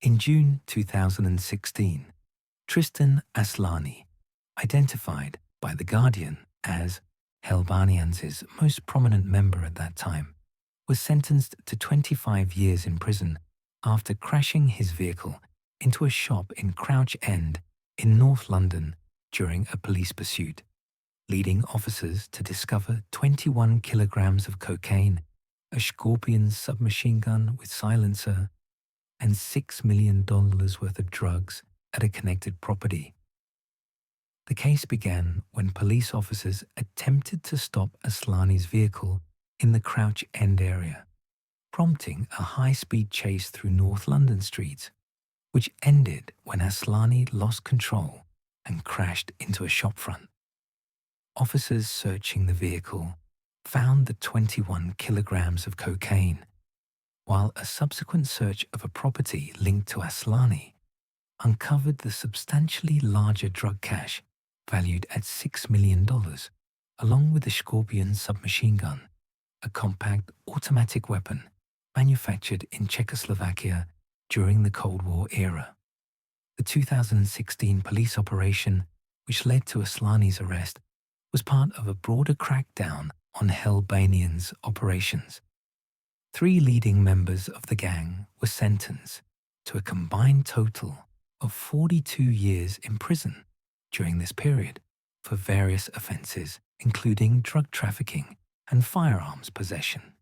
In June 2016, Tristan Aslani, identified by The Guardian as Albanians' most prominent member at that time, was sentenced to 25 years in prison after crashing his vehicle into a shop in Crouch End in North London during a police pursuit, leading officers to discover 21 kilograms of cocaine, a Scorpion submachine gun with silencer, and $6 million worth of drugs at a connected property. The case began when police officers attempted to stop Aslani's vehicle in the Crouch End area, prompting a high-speed chase through North London streets, which ended when Aslani lost control and crashed into a shopfront. Officers searching the vehicle found the 21 kilograms of cocaine, while a subsequent search of a property linked to Aslani uncovered the substantially larger drug cache valued at $6 million, along with the Scorpion submachine gun, a compact automatic weapon manufactured in Czechoslovakia during the Cold War era. The 2016 police operation, which led to Aslani's arrest, was part of a broader crackdown on Albanian's operations. 3 leading members of the gang were sentenced to a combined total of 42 years in prison during this period for various offences, including drug trafficking and firearms possession.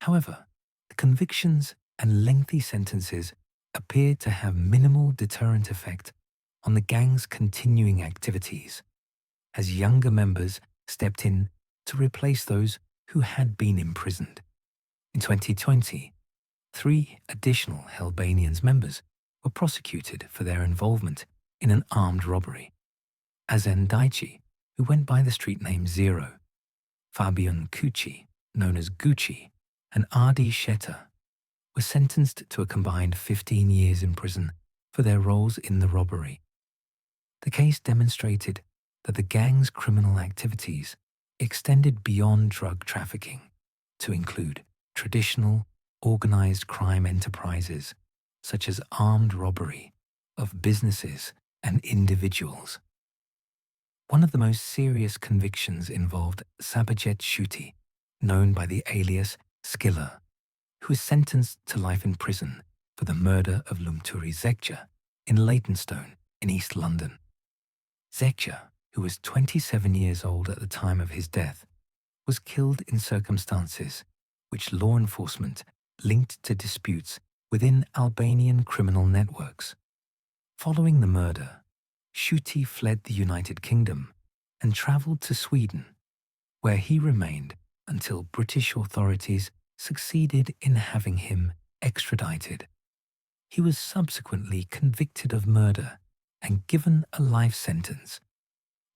However, the convictions and lengthy sentences appeared to have minimal deterrent effect on the gang's continuing activities, as younger members stepped in to replace those who had been imprisoned. In 2020, 3 additional Albanian members were prosecuted for their involvement in an armed robbery. Azan Daichi, who went by the street name Zero, Fabian Cucci, known as Gucci, and Adi Shetter, were sentenced to a combined 15 years in prison for their roles in the robbery. The case demonstrated that the gang's criminal activities extended beyond drug trafficking to include traditional, organized crime enterprises such as armed robbery of businesses and individuals. One of the most serious convictions involved Sabajet Shuti, known by the alias Skiller, who was sentenced to life in prison for the murder of Lumturi Zekja in Leytonstone in East London. Zekja, who was 27 years old at the time of his death, was killed in circumstances which law enforcement linked to disputes within Albanian criminal networks. Following the murder, Shuti fled the United Kingdom and travelled to Sweden, where he remained until British authorities succeeded in having him extradited. He was subsequently convicted of murder and given a life sentence,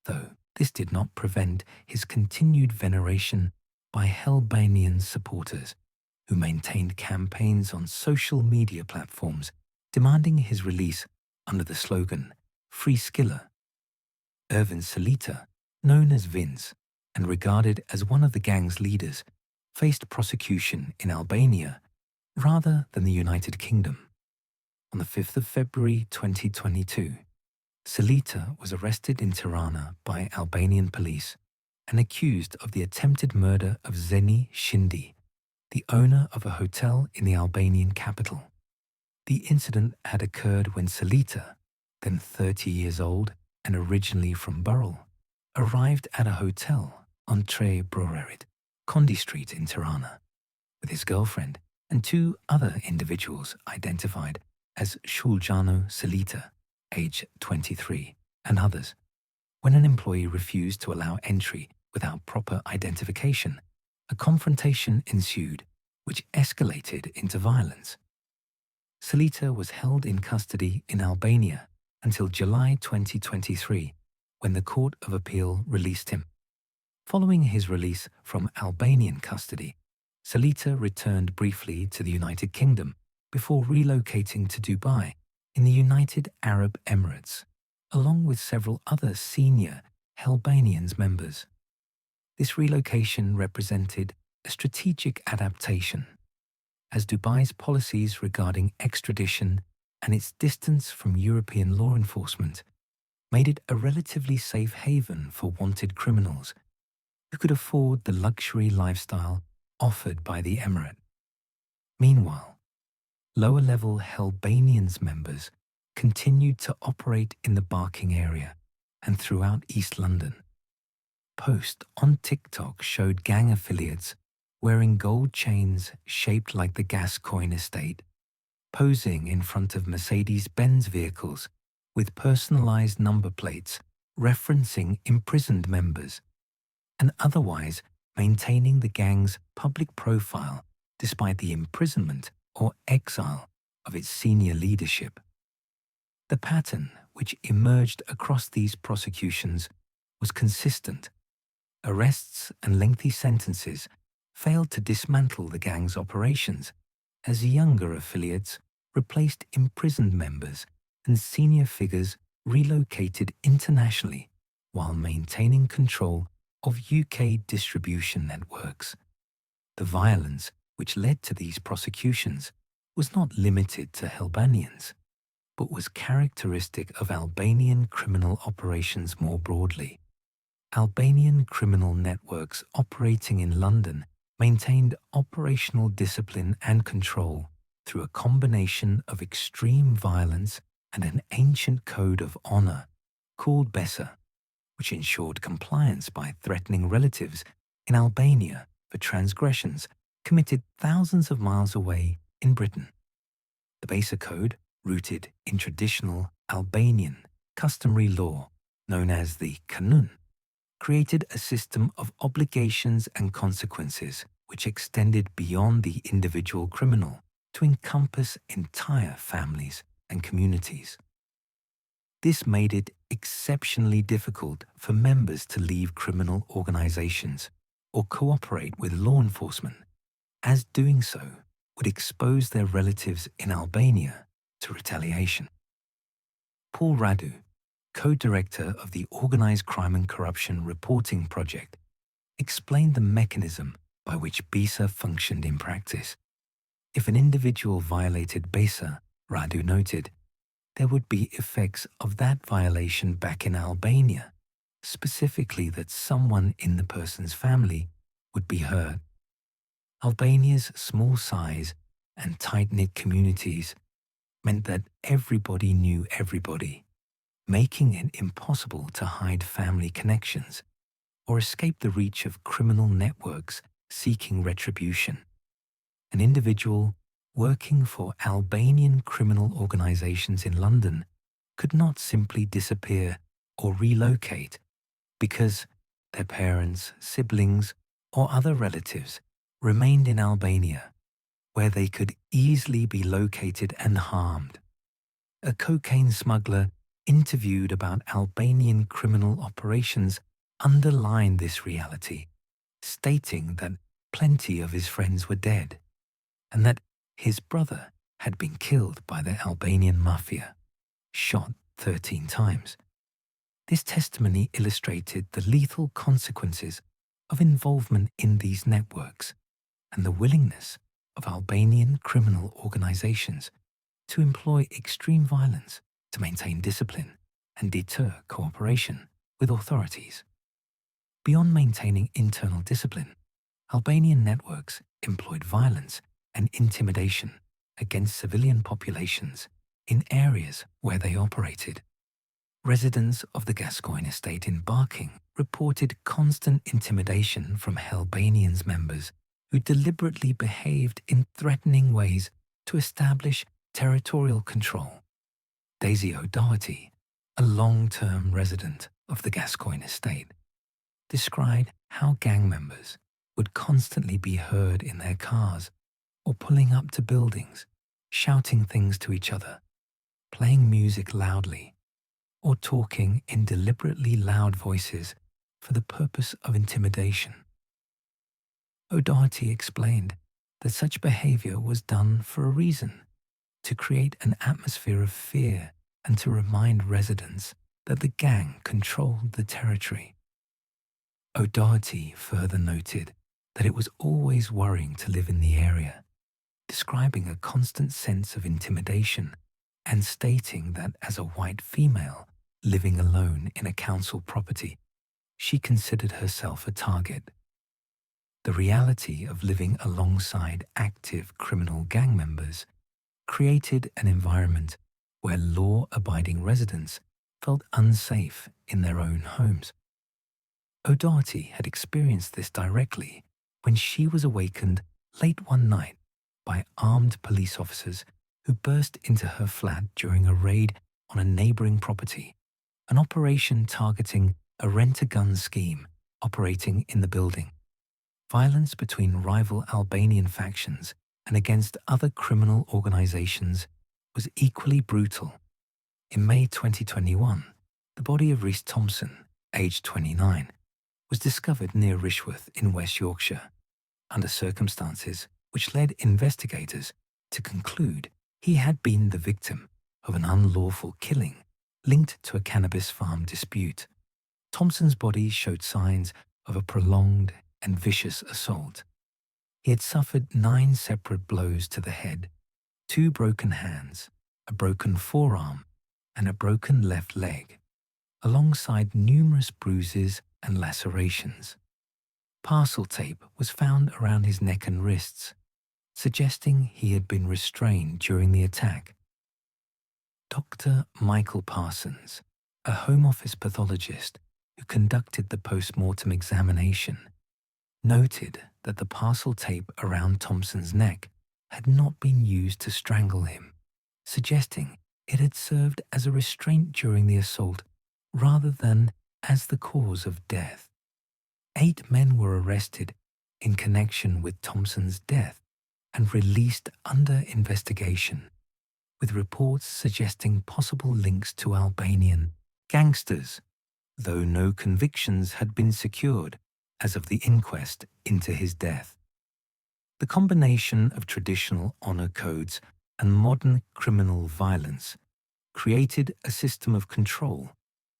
though this did not prevent his continued veneration by Albanian supporters, who maintained campaigns on social media platforms demanding his release under the slogan, Free Skiller. Ervin Salita, known as Vince and regarded as one of the gang's leaders, faced prosecution in Albania rather than the United Kingdom. On the 5th of February 2022, Salita was arrested in Tirana by Albanian police and accused of the attempted murder of Zeni Shindi, the owner of a hotel in the Albanian capital. The incident had occurred when Salita, then 30 years old and originally from Burrell, arrived at a hotel on Tre Brorerit, Condi Street in Tirana, with his girlfriend and 2 other individuals identified as Shuljano Salita, age 23, and others. When an employee refused to allow entry without proper identification, a confrontation ensued, which escalated into violence. Salita was held in custody in Albania until July 2023, when the Court of Appeal released him. Following his release from Albanian custody, Salita returned briefly to the United Kingdom before relocating to Dubai in the United Arab Emirates, along with several other senior Albanian members. This relocation represented a strategic adaptation, as Dubai's policies regarding extradition and its distance from European law enforcement made it a relatively safe haven for wanted criminals who could afford the luxury lifestyle offered by the emirate. Meanwhile, lower-level Albanians members continued to operate in the Barking area and throughout East London. Posts on TikTok showed gang affiliates wearing gold chains shaped like the Gascoigne estate, posing in front of Mercedes-Benz vehicles with personalized number plates referencing imprisoned members, and otherwise maintaining the gang's public profile despite the imprisonment or exile of its senior leadership. The pattern which emerged across these prosecutions was consistent. Arrests and lengthy sentences failed to dismantle the gang's operations, as younger affiliates replaced imprisoned members and senior figures relocated internationally while maintaining control of UK distribution networks. The violence which led to these prosecutions was not limited to Albanians, but was characteristic of Albanian criminal operations more broadly. Albanian criminal networks operating in London maintained operational discipline and control through a combination of extreme violence and an ancient code of honour called Besa, which ensured compliance by threatening relatives in Albania for transgressions committed thousands of miles away in Britain. The Besa Code, rooted in traditional Albanian customary law known as the Kanun, created a system of obligations and consequences which extended beyond the individual criminal to encompass entire families and communities. This made it exceptionally difficult for members to leave criminal organizations or cooperate with law enforcement, as doing so would expose their relatives in Albania to retaliation. Paul Radu, co-director of the Organised Crime and Corruption Reporting Project, explained the mechanism by which BESA functioned in practice. If an individual violated BESA, Radu noted, there would be effects of that violation back in Albania, specifically that someone in the person's family would be hurt. Albania's small size and tight-knit communities meant that everybody knew everybody, making it impossible to hide family connections or escape the reach of criminal networks seeking retribution. An individual working for Albanian criminal organizations in London could not simply disappear or relocate because their parents, siblings, or other relatives remained in Albania, where they could easily be located and harmed. A cocaine smuggler interviewed about Albanian criminal operations underlined this reality, stating that plenty of his friends were dead and that his brother had been killed by the Albanian Mafia, shot 13 times. This testimony illustrated the lethal consequences of involvement in these networks and the willingness of Albanian criminal organizations to employ extreme violence to maintain discipline and deter cooperation with authorities. Beyond maintaining internal discipline, Albanian networks employed violence and intimidation against civilian populations in areas where they operated. Residents of the Gascoigne estate in Barking reported constant intimidation from Albanians members who deliberately behaved in threatening ways to establish territorial control. Daisy O'Doherty, a long-term resident of the Gascoigne estate, described how gang members would constantly be heard in their cars or pulling up to buildings, shouting things to each other, playing music loudly, or talking in deliberately loud voices for the purpose of intimidation. O'Doherty explained that such behavior was done for a reason, to create an atmosphere of fear and to remind residents that the gang controlled the territory. O'Doherty further noted that it was always worrying to live in the area, describing a constant sense of intimidation and stating that as a white female living alone in a council property, she considered herself a target. The reality of living alongside active criminal gang members created an environment where law-abiding residents felt unsafe in their own homes. O'Doherty had experienced this directly when she was awakened late one night by armed police officers who burst into her flat during a raid on a neighboring property, an operation targeting a rent-a-gun scheme operating in the building. Violence between rival Albanian factions and against other criminal organizations was equally brutal. In May 2021, the body of Rhys Thompson, aged 29, was discovered near Rishworth in West Yorkshire, under circumstances which led investigators to conclude he had been the victim of an unlawful killing linked to a cannabis farm dispute. Thompson's body showed signs of a prolonged and vicious assault. He had suffered 9 separate blows to the head, 2 broken hands, a broken forearm, and a broken left leg, alongside numerous bruises and lacerations. Parcel tape was found around his neck and wrists, suggesting he had been restrained during the attack. Dr. Michael Parsons, a Home Office pathologist who conducted the post-mortem examination, noted that the parcel tape around Thompson's neck had not been used to strangle him, suggesting it had served as a restraint during the assault rather than as the cause of death. 8 men were arrested in connection with Thompson's death and released under investigation, with reports suggesting possible links to Albanian gangsters, though no convictions had been secured as of the inquest into his death. The combination of traditional honor codes and modern criminal violence created a system of control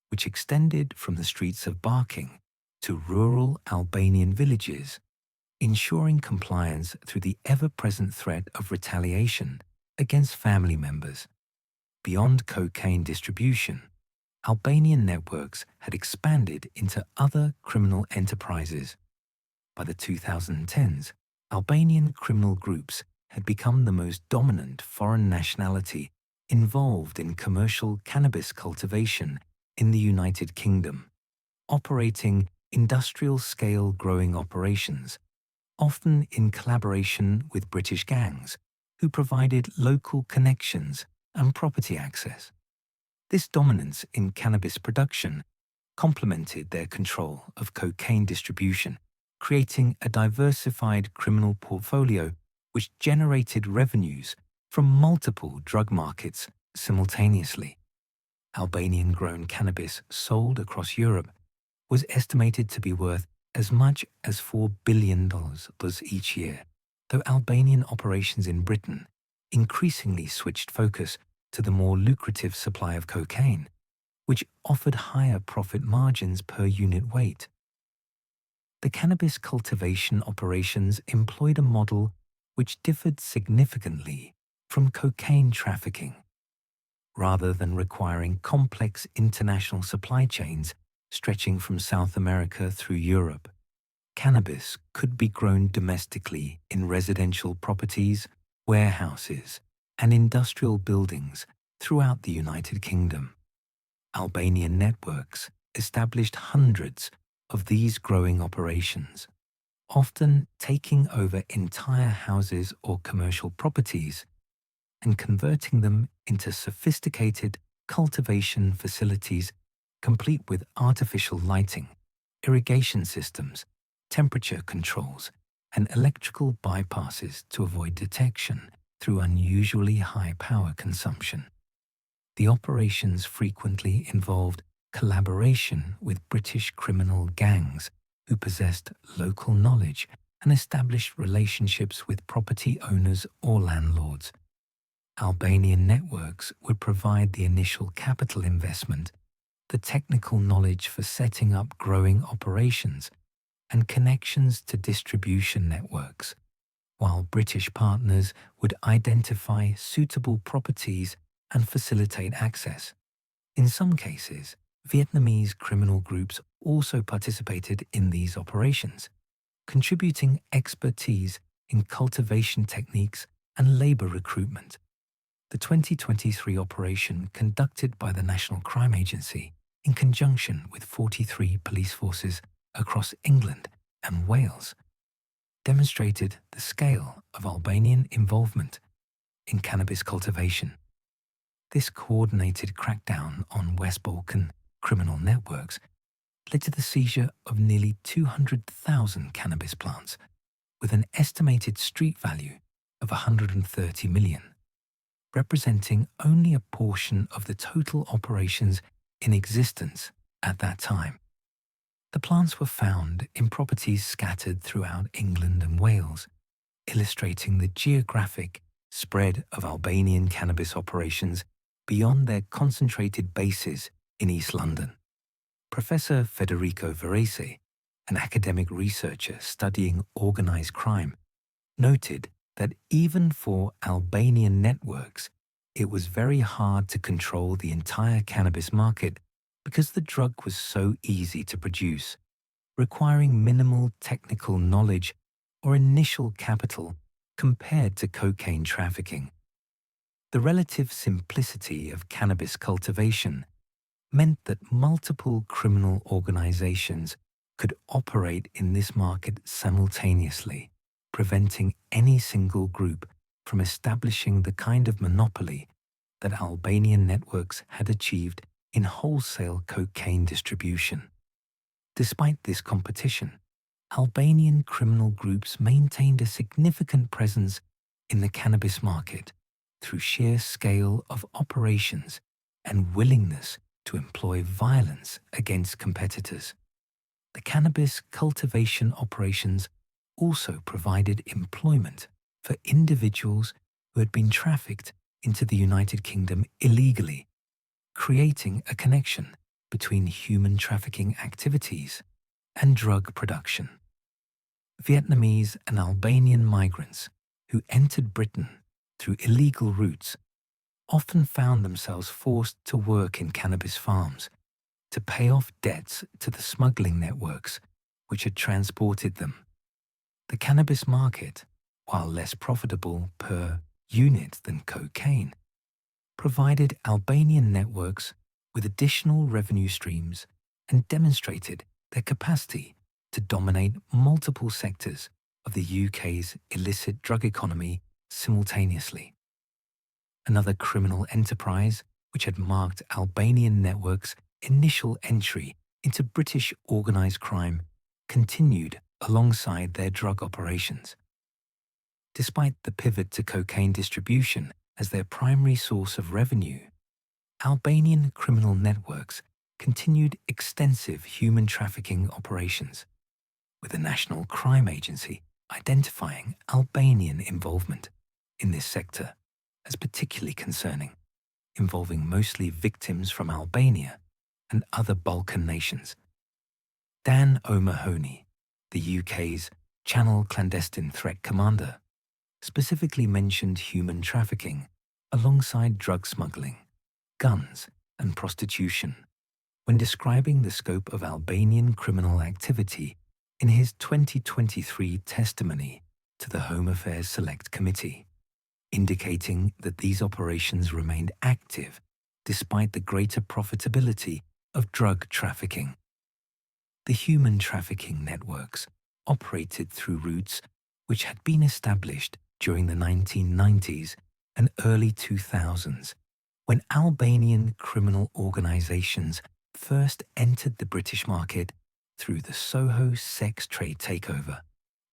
which extended from the streets of Barking to rural Albanian villages, ensuring compliance through the ever-present threat of retaliation against family members. Beyond cocaine distribution, Albanian networks had expanded into other criminal enterprises. By the 2010s, Albanian criminal groups had become the most dominant foreign nationality involved in commercial cannabis cultivation in the United Kingdom, operating industrial-scale growing operations, often in collaboration with British gangs, who provided local connections and property access. This dominance in cannabis production complemented their control of cocaine distribution, creating a diversified criminal portfolio which generated revenues from multiple drug markets simultaneously. Albanian-grown cannabis sold across Europe was estimated to be worth as much as $4 billion each year, though Albanian operations in Britain increasingly switched focus to the more lucrative supply of cocaine, which offered higher profit margins per unit weight. The cannabis cultivation operations employed a model which differed significantly from cocaine trafficking. Rather than requiring complex international supply chains stretching from South America through Europe, cannabis could be grown domestically in residential properties, warehouses, and industrial buildings throughout the United Kingdom. Albanian networks established hundreds of these growing operations, often taking over entire houses or commercial properties and converting them into sophisticated cultivation facilities complete with artificial lighting, irrigation systems, temperature controls, and electrical bypasses to avoid detection through unusually high power consumption. The operations frequently involved collaboration with British criminal gangs who possessed local knowledge and established relationships with property owners or landlords. Albanian networks would provide the initial capital investment, the technical knowledge for setting up growing operations, and connections to distribution networks, while British partners would identify suitable properties and facilitate access. In some cases, Vietnamese criminal groups also participated in these operations, contributing expertise in cultivation techniques and labor recruitment. The 2023 operation, conducted by the National Crime Agency in conjunction with 43 police forces across England and Wales, demonstrated the scale of Albanian involvement in cannabis cultivation. This coordinated crackdown on West Balkan criminal networks led to the seizure of nearly 200,000 cannabis plants, with an estimated street value of 130 million, representing only a portion of the total operations in existence at that time. The plants were found in properties scattered throughout England and Wales, illustrating the geographic spread of Albanian cannabis operations beyond their concentrated bases in East London. Professor Federico Varese, an academic researcher studying organized crime, noted that even for Albanian networks, it was very hard to control the entire cannabis market because the drug was so easy to produce, requiring minimal technical knowledge or initial capital compared to cocaine trafficking. The relative simplicity of cannabis cultivation meant that multiple criminal organizations could operate in this market simultaneously, preventing any single group from establishing the kind of monopoly that Albanian networks had achieved in wholesale cocaine distribution. Despite this competition, Albanian criminal groups maintained a significant presence in the cannabis market through sheer scale of operations and willingness to employ violence against competitors. The cannabis cultivation operations also provided employment for individuals who had been trafficked into the United Kingdom illegally, creating a connection between human trafficking activities and drug production. Vietnamese and Albanian migrants who entered Britain through illegal routes often found themselves forced to work in cannabis farms to pay off debts to the smuggling networks which had transported them. The cannabis market, while less profitable per unit than cocaine, provided Albanian networks with additional revenue streams and demonstrated their capacity to dominate multiple sectors of the UK's illicit drug economy simultaneously. Another criminal enterprise which had marked Albanian networks' initial entry into British organised crime continued alongside their drug operations. Despite the pivot to cocaine distribution as their primary source of revenue, Albanian criminal networks continued extensive human trafficking operations, with the National Crime Agency identifying Albanian involvement in this sector as particularly concerning, involving mostly victims from Albania and other Balkan nations. Dan O'Mahony, the UK's Channel Clandestine Threat Commander, specifically mentioned human trafficking alongside drug smuggling, guns, and prostitution when describing the scope of Albanian criminal activity in his 2023 testimony to the Home Affairs Select Committee, indicating that these operations remained active despite the greater profitability of drug trafficking. The human trafficking networks operated through routes which had been established during the 1990s and early 2000s, when Albanian criminal organizations first entered the British market through the Soho sex trade takeover.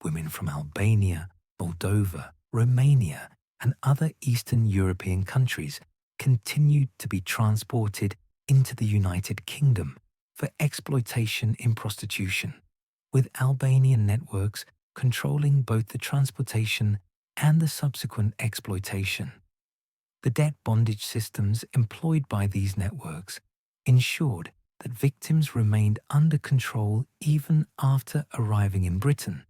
Women from Albania, Moldova, Romania, and other Eastern European countries continued to be transported into the United Kingdom for exploitation in prostitution, with Albanian networks controlling both the transportation and the subsequent exploitation. The debt bondage systems employed by these networks ensured that victims remained under control even after arriving in Britain,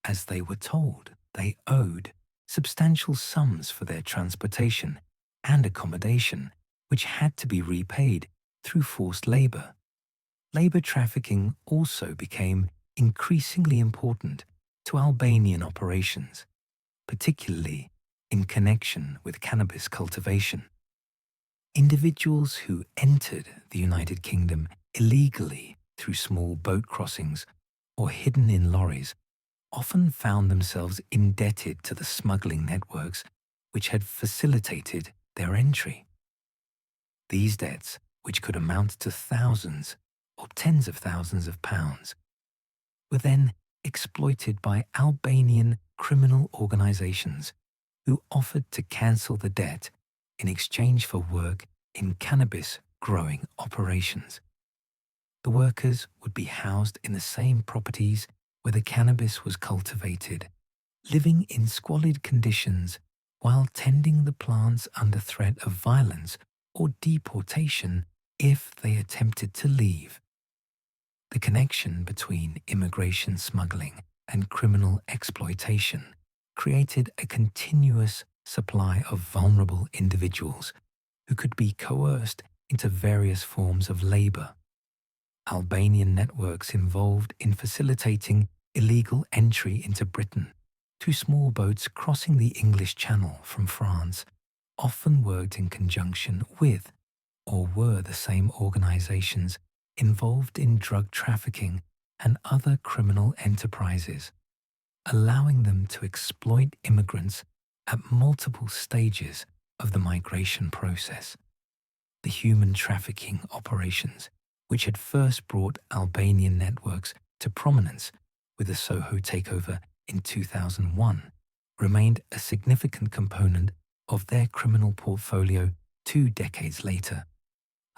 as they were told they owed substantial sums for their transportation and accommodation, which had to be repaid through forced labour. Labour trafficking also became increasingly important to Albanian operations, particularly in connection with cannabis cultivation. Individuals who entered the United Kingdom illegally through small boat crossings or hidden in lorries often found themselves indebted to the smuggling networks which had facilitated their entry. These debts, which could amount to thousands or tens of thousands of pounds, were then exploited by Albanian criminal organizations who offered to cancel the debt in exchange for work in cannabis growing operations. The workers would be housed in the same properties where the cannabis was cultivated, living in squalid conditions while tending the plants under threat of violence or deportation if they attempted to leave. The connection between immigration smuggling and criminal exploitation created a continuous supply of vulnerable individuals who could be coerced into various forms of labor. Albanian networks involved in facilitating illegal entry into Britain through small boats crossing the English Channel from France often worked in conjunction with or were the same organizations involved in drug trafficking and other criminal enterprises, allowing them to exploit immigrants at multiple stages of the migration process. The human trafficking operations, which had first brought Albanian networks to prominence with the Soho takeover in 2001, remained a significant component of their criminal portfolio 2 decades later.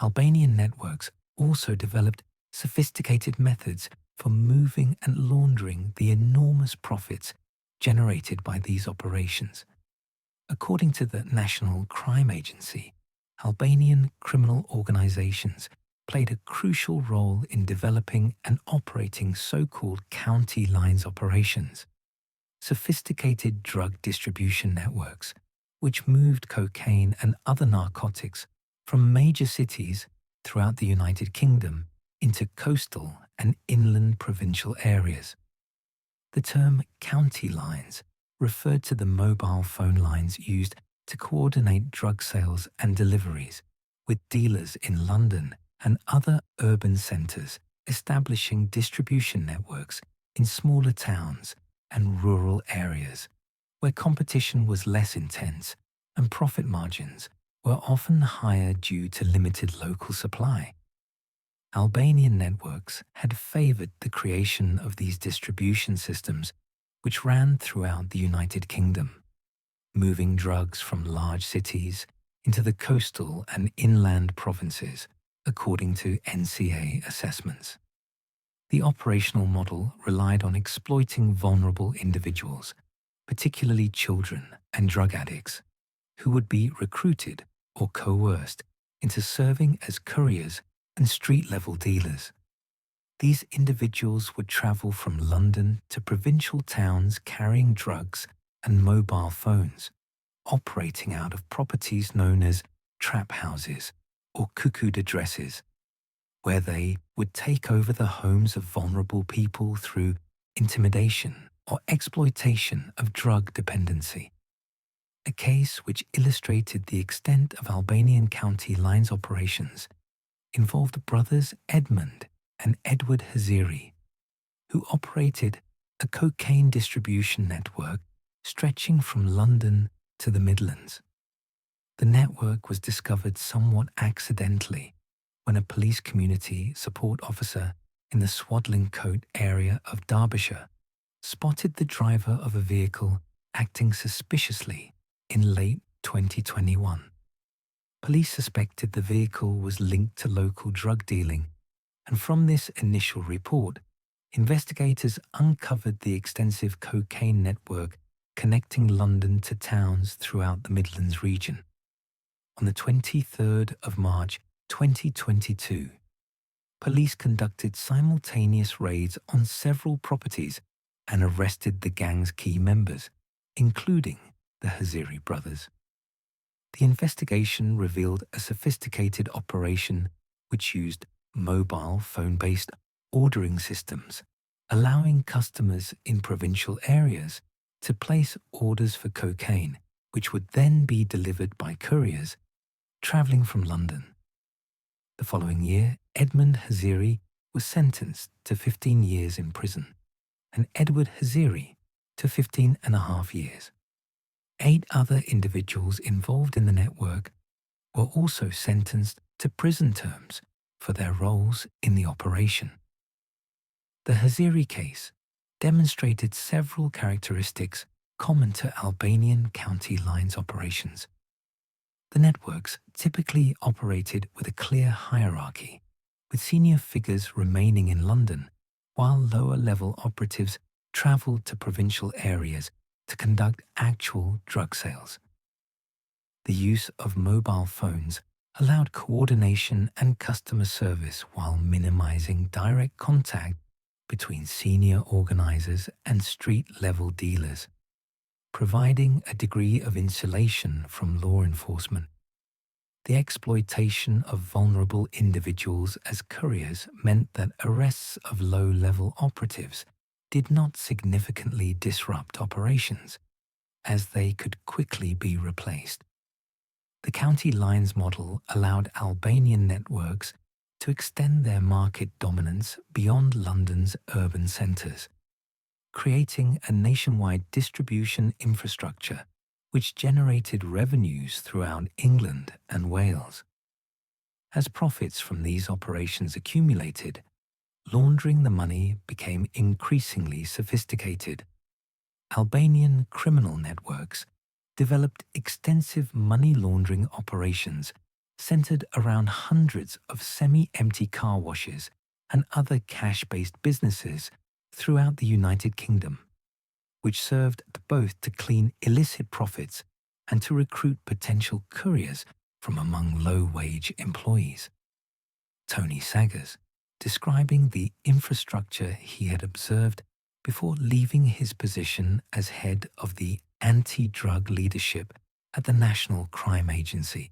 Albanian networks also developed sophisticated methods for moving and laundering the enormous profits generated by these operations. According to the National Crime Agency, Albanian criminal organizations played a crucial role in developing and operating so-called county lines operations, sophisticated drug distribution networks, which moved cocaine and other narcotics from major cities throughout the United Kingdom into coastal and inland provincial areas. The term county lines referred to the mobile phone lines used to coordinate drug sales and deliveries, with dealers in London and other urban centres establishing distribution networks in smaller towns and rural areas where competition was less intense and profit margins were often higher due to limited local supply. Albanian networks had favoured the creation of these distribution systems which ran throughout the United Kingdom, moving drugs from large cities into the coastal and inland provinces, according to NCA assessments. The operational model relied on exploiting vulnerable individuals, particularly children and drug addicts, who would be recruited or coerced into serving as couriers and street-level dealers. These individuals would travel from London to provincial towns carrying drugs and mobile phones, operating out of properties known as trap houses or cuckooed addresses, where they would take over the homes of vulnerable people through intimidation or exploitation of drug dependency. A case which illustrated the extent of Albanian county lines operations involved brothers Edmund and Edward Haziri, who operated a cocaine distribution network stretching from London to the Midlands. The network was discovered somewhat accidentally when a police community support officer in the Swadlincote area of Derbyshire spotted the driver of a vehicle acting suspiciously in late 2021. Police suspected the vehicle was linked to local drug dealing, and from this initial report, investigators uncovered the extensive cocaine network connecting London to towns throughout the Midlands region. On the 23rd of March 2022, police conducted simultaneous raids on several properties and arrested the gang's key members, including the Haziri brothers. The investigation revealed a sophisticated operation which used mobile phone-based ordering systems, allowing customers in provincial areas to place orders for cocaine which would then be delivered by couriers travelling from London. The following year, Edmund Haziri was sentenced to 15 years in prison, and Edward Haziri to 15.5 years. 8 other individuals involved in the network were also sentenced to prison terms for their roles in the operation. The Haziri case demonstrated several characteristics common to Albanian county lines operations. The networks typically operated with a clear hierarchy, with senior figures remaining in London, while lower-level operatives travelled to provincial areas to conduct actual drug sales. The use of mobile phones allowed coordination and customer service while minimizing direct contact between senior organizers and street-level dealers, providing a degree of insulation from law enforcement. The exploitation of vulnerable individuals as couriers meant that arrests of low-level operatives did not significantly disrupt operations, as they could quickly be replaced. The county lines model allowed Albanian networks to extend their market dominance beyond London's urban centres, creating a nationwide distribution infrastructure which generated revenues throughout England and Wales. As profits from these operations accumulated, laundering the money became increasingly sophisticated. Albanian criminal networks developed extensive money laundering operations centered around hundreds of semi-empty car washes and other cash-based businesses throughout the United Kingdom, which served both to clean illicit profits and to recruit potential couriers from among low-wage employees. Tony Saggers, describing the infrastructure he had observed before leaving his position as head of the anti-drug leadership at the National Crime Agency,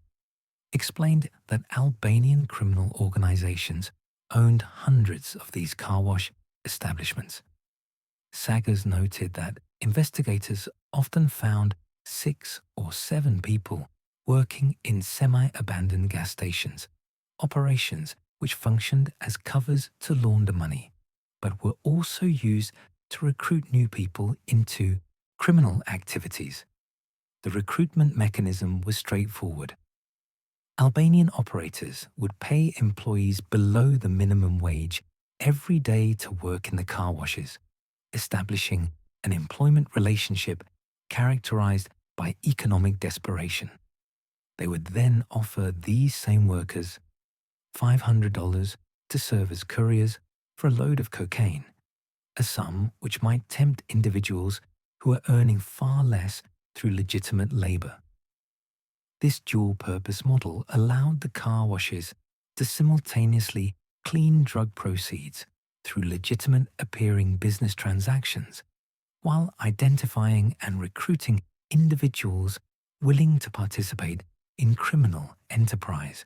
explained that Albanian criminal organizations owned hundreds of these car wash establishments. Saggers noted that investigators often found 6 or 7 people working in semi-abandoned gas stations, operations which functioned as covers to launder money, but were also used to recruit new people into criminal activities. The recruitment mechanism was straightforward. Albanian operators would pay employees below the minimum wage every day to work in the car washes, establishing an employment relationship characterized by economic desperation. They would then offer these same workers $500 to serve as couriers for a load of cocaine, a sum which might tempt individuals who are earning far less through legitimate labor. This dual-purpose model allowed the car washes to simultaneously clean drug proceeds through legitimate-appearing business transactions, while identifying and recruiting individuals willing to participate in criminal enterprise.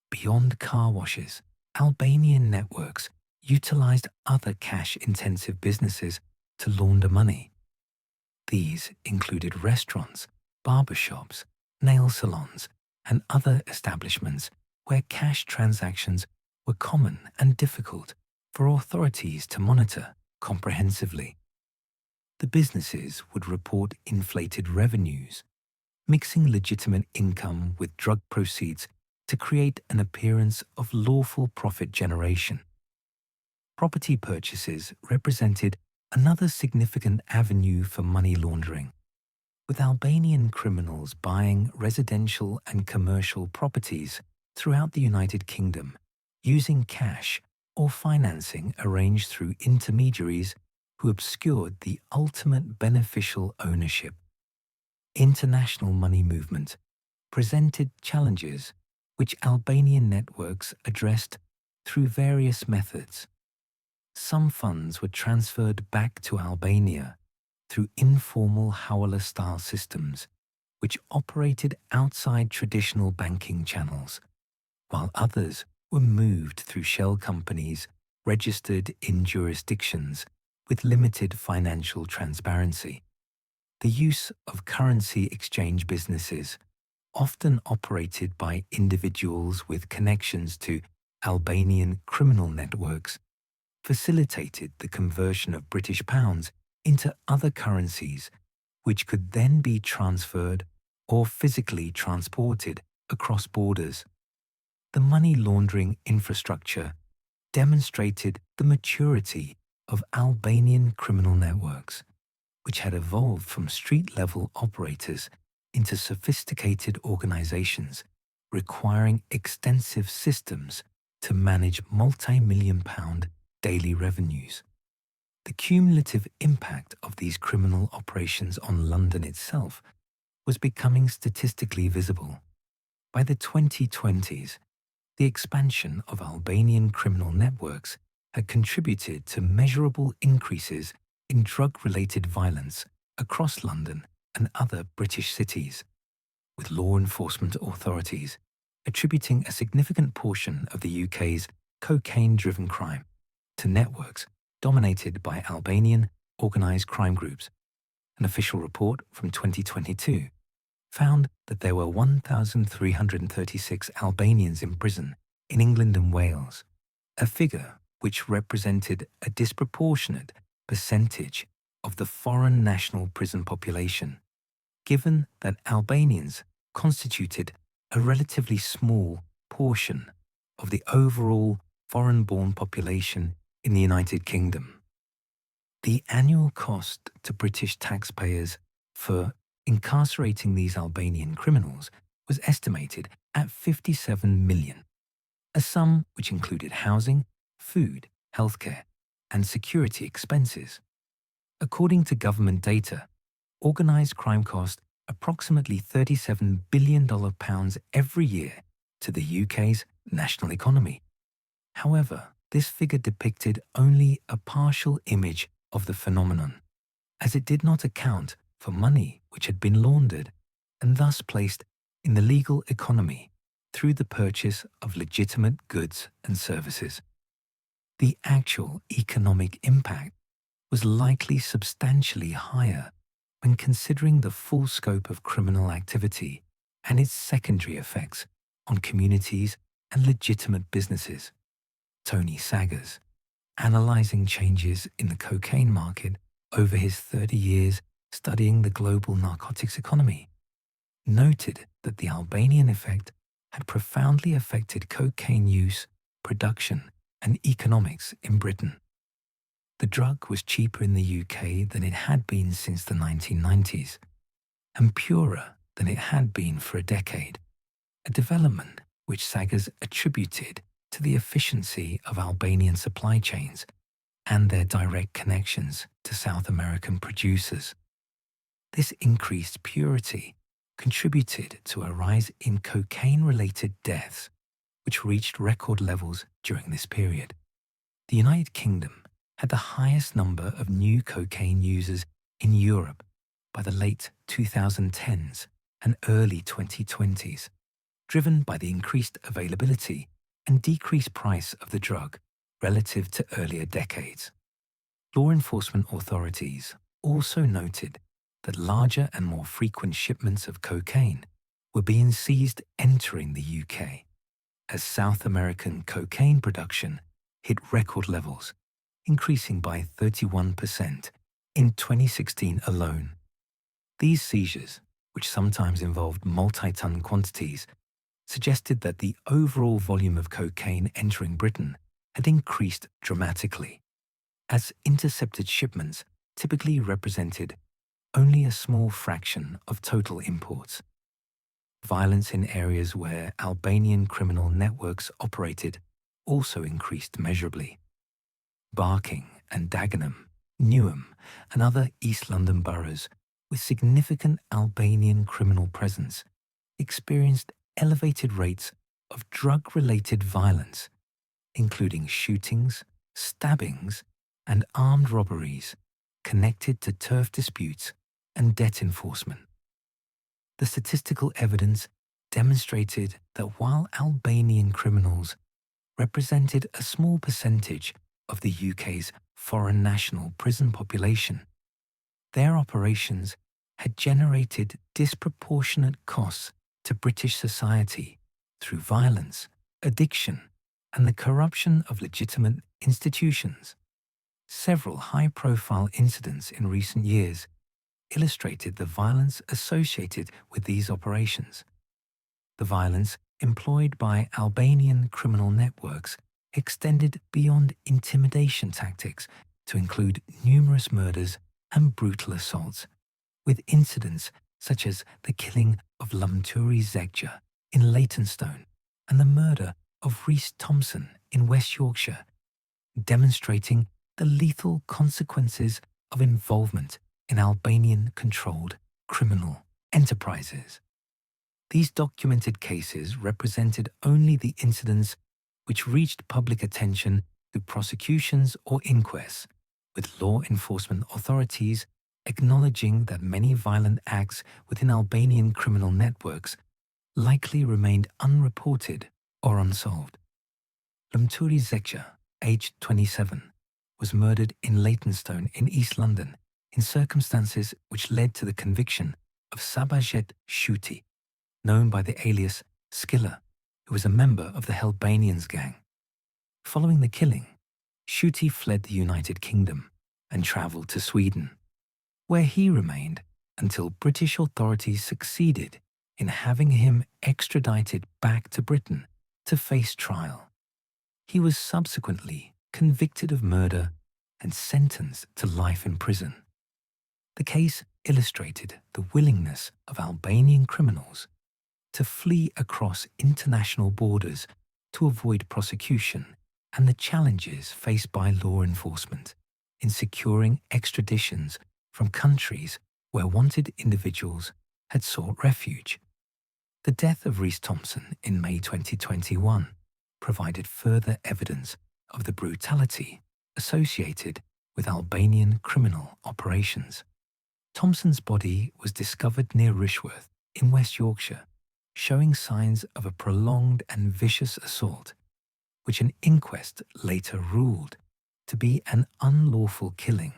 Beyond car washes, Albanian networks utilized other cash-intensive businesses to launder money. These included restaurants, barbershops, nail salons, and other establishments where cash transactions were common and difficult for authorities to monitor comprehensively. The businesses would report inflated revenues, mixing legitimate income with drug proceeds to create an appearance of lawful profit generation. Property purchases represented another significant avenue for money laundering, with Albanian criminals buying residential and commercial properties throughout the United Kingdom using cash or financing arranged through intermediaries who obscured the ultimate beneficial ownership. International money movement presented challenges which Albanian networks addressed through various methods. Some funds were transferred back to Albania through informal hawala-style systems, which operated outside traditional banking channels, while others were moved through shell companies registered in jurisdictions with limited financial transparency. The use of currency exchange businesses, often operated by individuals with connections to Albanian criminal networks, facilitated the conversion of British pounds into other currencies, which could then be transferred or physically transported across borders. The money laundering infrastructure demonstrated the maturity of Albanian criminal networks, which had evolved from street-level operators into sophisticated organizations requiring extensive systems to manage multi-million-pound daily revenues. The cumulative impact of these criminal operations on London itself was becoming statistically visible. By the 2020s, the expansion of Albanian criminal networks had contributed to measurable increases in drug-related violence across London and other British cities, with law enforcement authorities attributing a significant portion of the UK's cocaine-driven crime to networks dominated by Albanian organised crime groups. An official report from 2022 found that there were 1,336 Albanians in prison in England and Wales, a figure which represented a disproportionate percentage of the foreign national prison population, given that Albanians constituted a relatively small portion of the overall foreign-born population in the United Kingdom. The annual cost to British taxpayers for incarcerating these Albanian criminals was estimated at 57 million, a sum which included housing, food, healthcare, and security expenses. According to government data, organised crime cost approximately $37 billion every year to the UK's national economy. However, this figure depicted only a partial image of the phenomenon, as it did not account for money which had been laundered and thus placed in the legal economy through the purchase of legitimate goods and services. The actual economic impact was likely substantially higher when considering the full scope of criminal activity and its secondary effects on communities and legitimate businesses. Tony Saggers, analysing changes in the cocaine market over his 30 years studying the global narcotics economy, noted that the Albanian effect had profoundly affected cocaine use, production, and economics in Britain. The drug was cheaper in the UK than it had been since the 1990s, and purer than it had been for a decade, a development which Saggers attributed to the efficiency of Albanian supply chains and their direct connections to South American producers. This increased purity contributed to a rise in cocaine-related deaths, which reached record levels during this period. The United Kingdom had the highest number of new cocaine users in Europe by the late 2010s and early 2020s, driven by the increased availability and decreased price of the drug relative to earlier decades. Law enforcement authorities also noted that larger and more frequent shipments of cocaine were being seized entering the UK, as South American cocaine production hit record levels, increasing by 31% in 2016 alone. These seizures, which sometimes involved multi-ton quantities, suggested that the overall volume of cocaine entering Britain had increased dramatically, as intercepted shipments typically represented only a small fraction of total imports. Violence in areas where Albanian criminal networks operated also increased measurably. Barking and Dagenham, Newham, and other East London boroughs with significant Albanian criminal presence experienced elevated rates of drug-related violence, including shootings, stabbings, and armed robberies connected to turf disputes and debt enforcement. The statistical evidence demonstrated that while Albanian criminals represented a small percentage of the UK's foreign national prison population, their operations had generated disproportionate costs to British society through violence, addiction, and the corruption of legitimate institutions. Several high-profile incidents in recent years illustrated the violence associated with these operations. The violence employed by Albanian criminal networks extended beyond intimidation tactics to include numerous murders and brutal assaults, with incidents such as the killing of Lumturi Zegja in Leytonstone and the murder of Rhys Thompson in West Yorkshire, demonstrating the lethal consequences of involvement in Albanian-controlled criminal enterprises. These documented cases represented only the incidents which reached public attention through prosecutions or inquests, with law enforcement authorities acknowledging that many violent acts within Albanian criminal networks likely remained unreported or unsolved. Lumturi Zegja, aged 27, was murdered in Leytonstone in East London in circumstances which led to the conviction of Sabajet Shuti, known by the alias Skiller, who was a member of the Albanians gang. Following the killing, Shuti fled the United Kingdom and travelled to Sweden, where he remained until British authorities succeeded in having him extradited back to Britain to face trial. He was subsequently convicted of murder and sentenced to life in prison. The case illustrated the willingness of Albanian criminals to flee across international borders to avoid prosecution and the challenges faced by law enforcement in securing extraditions from countries where wanted individuals had sought refuge. The death of Rhys Thompson in May 2021 provided further evidence of the brutality associated with Albanian criminal operations. Thompson's body was discovered near Rushworth in West Yorkshire, showing signs of a prolonged and vicious assault, which an inquest later ruled to be an unlawful killing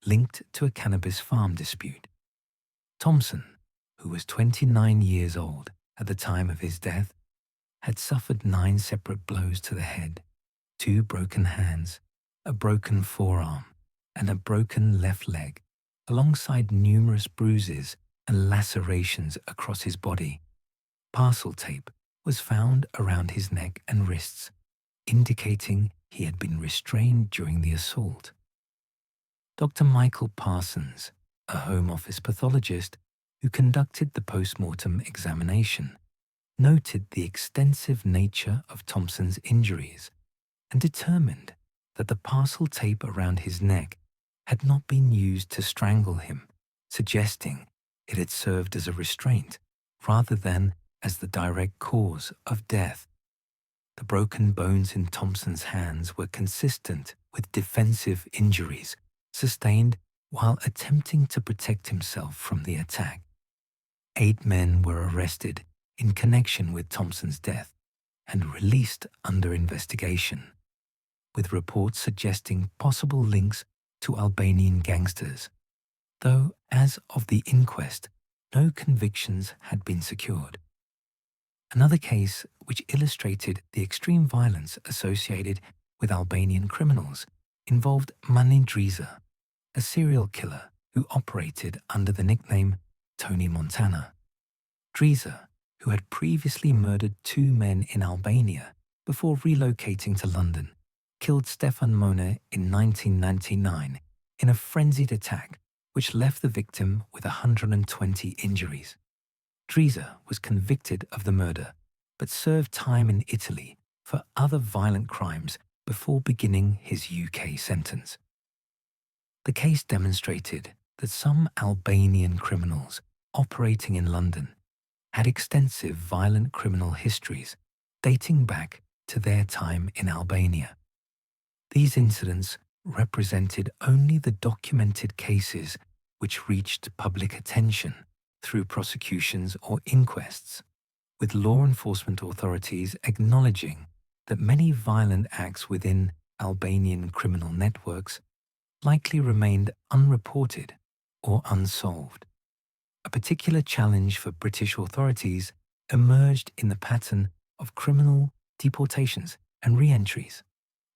linked to a cannabis farm dispute. Thompson, who was 29 years old at the time of his death, had suffered 9 separate blows to the head, 2 broken hands, a broken forearm, and a broken left leg, alongside numerous bruises and lacerations across his body. Parcel tape was found around his neck and wrists, indicating he had been restrained during the assault. Dr. Michael Parsons, a Home Office pathologist who conducted the post-mortem examination, noted the extensive nature of Thompson's injuries and determined that the parcel tape around his neck had not been used to strangle him, suggesting it had served as a restraint rather than as the direct cause of death. The broken bones in Thompson's hands were consistent with defensive injuries sustained while attempting to protect himself from the attack. 8 men were arrested in connection with Thompson's death and released under investigation, with reports suggesting possible links to Albanian gangsters, though as of the inquest, no convictions had been secured. Another case which illustrated the extreme violence associated with Albanian criminals involved Mani Driza, a serial killer who operated under the nickname Tony Montana. Driza, who had previously murdered 2 men in Albania before relocating to London, killed Stefan Mone in 1999 in a frenzied attack which left the victim with 120 injuries. Driza was convicted of the murder but served time in Italy for other violent crimes before beginning his UK sentence. The case demonstrated that some Albanian criminals operating in London had extensive violent criminal histories dating back to their time in Albania. These incidents represented only the documented cases which reached public attention through prosecutions or inquests, with law enforcement authorities acknowledging that many violent acts within Albanian criminal networks likely remained unreported or unsolved. A particular challenge for British authorities emerged in the pattern of criminal deportations and re-entries.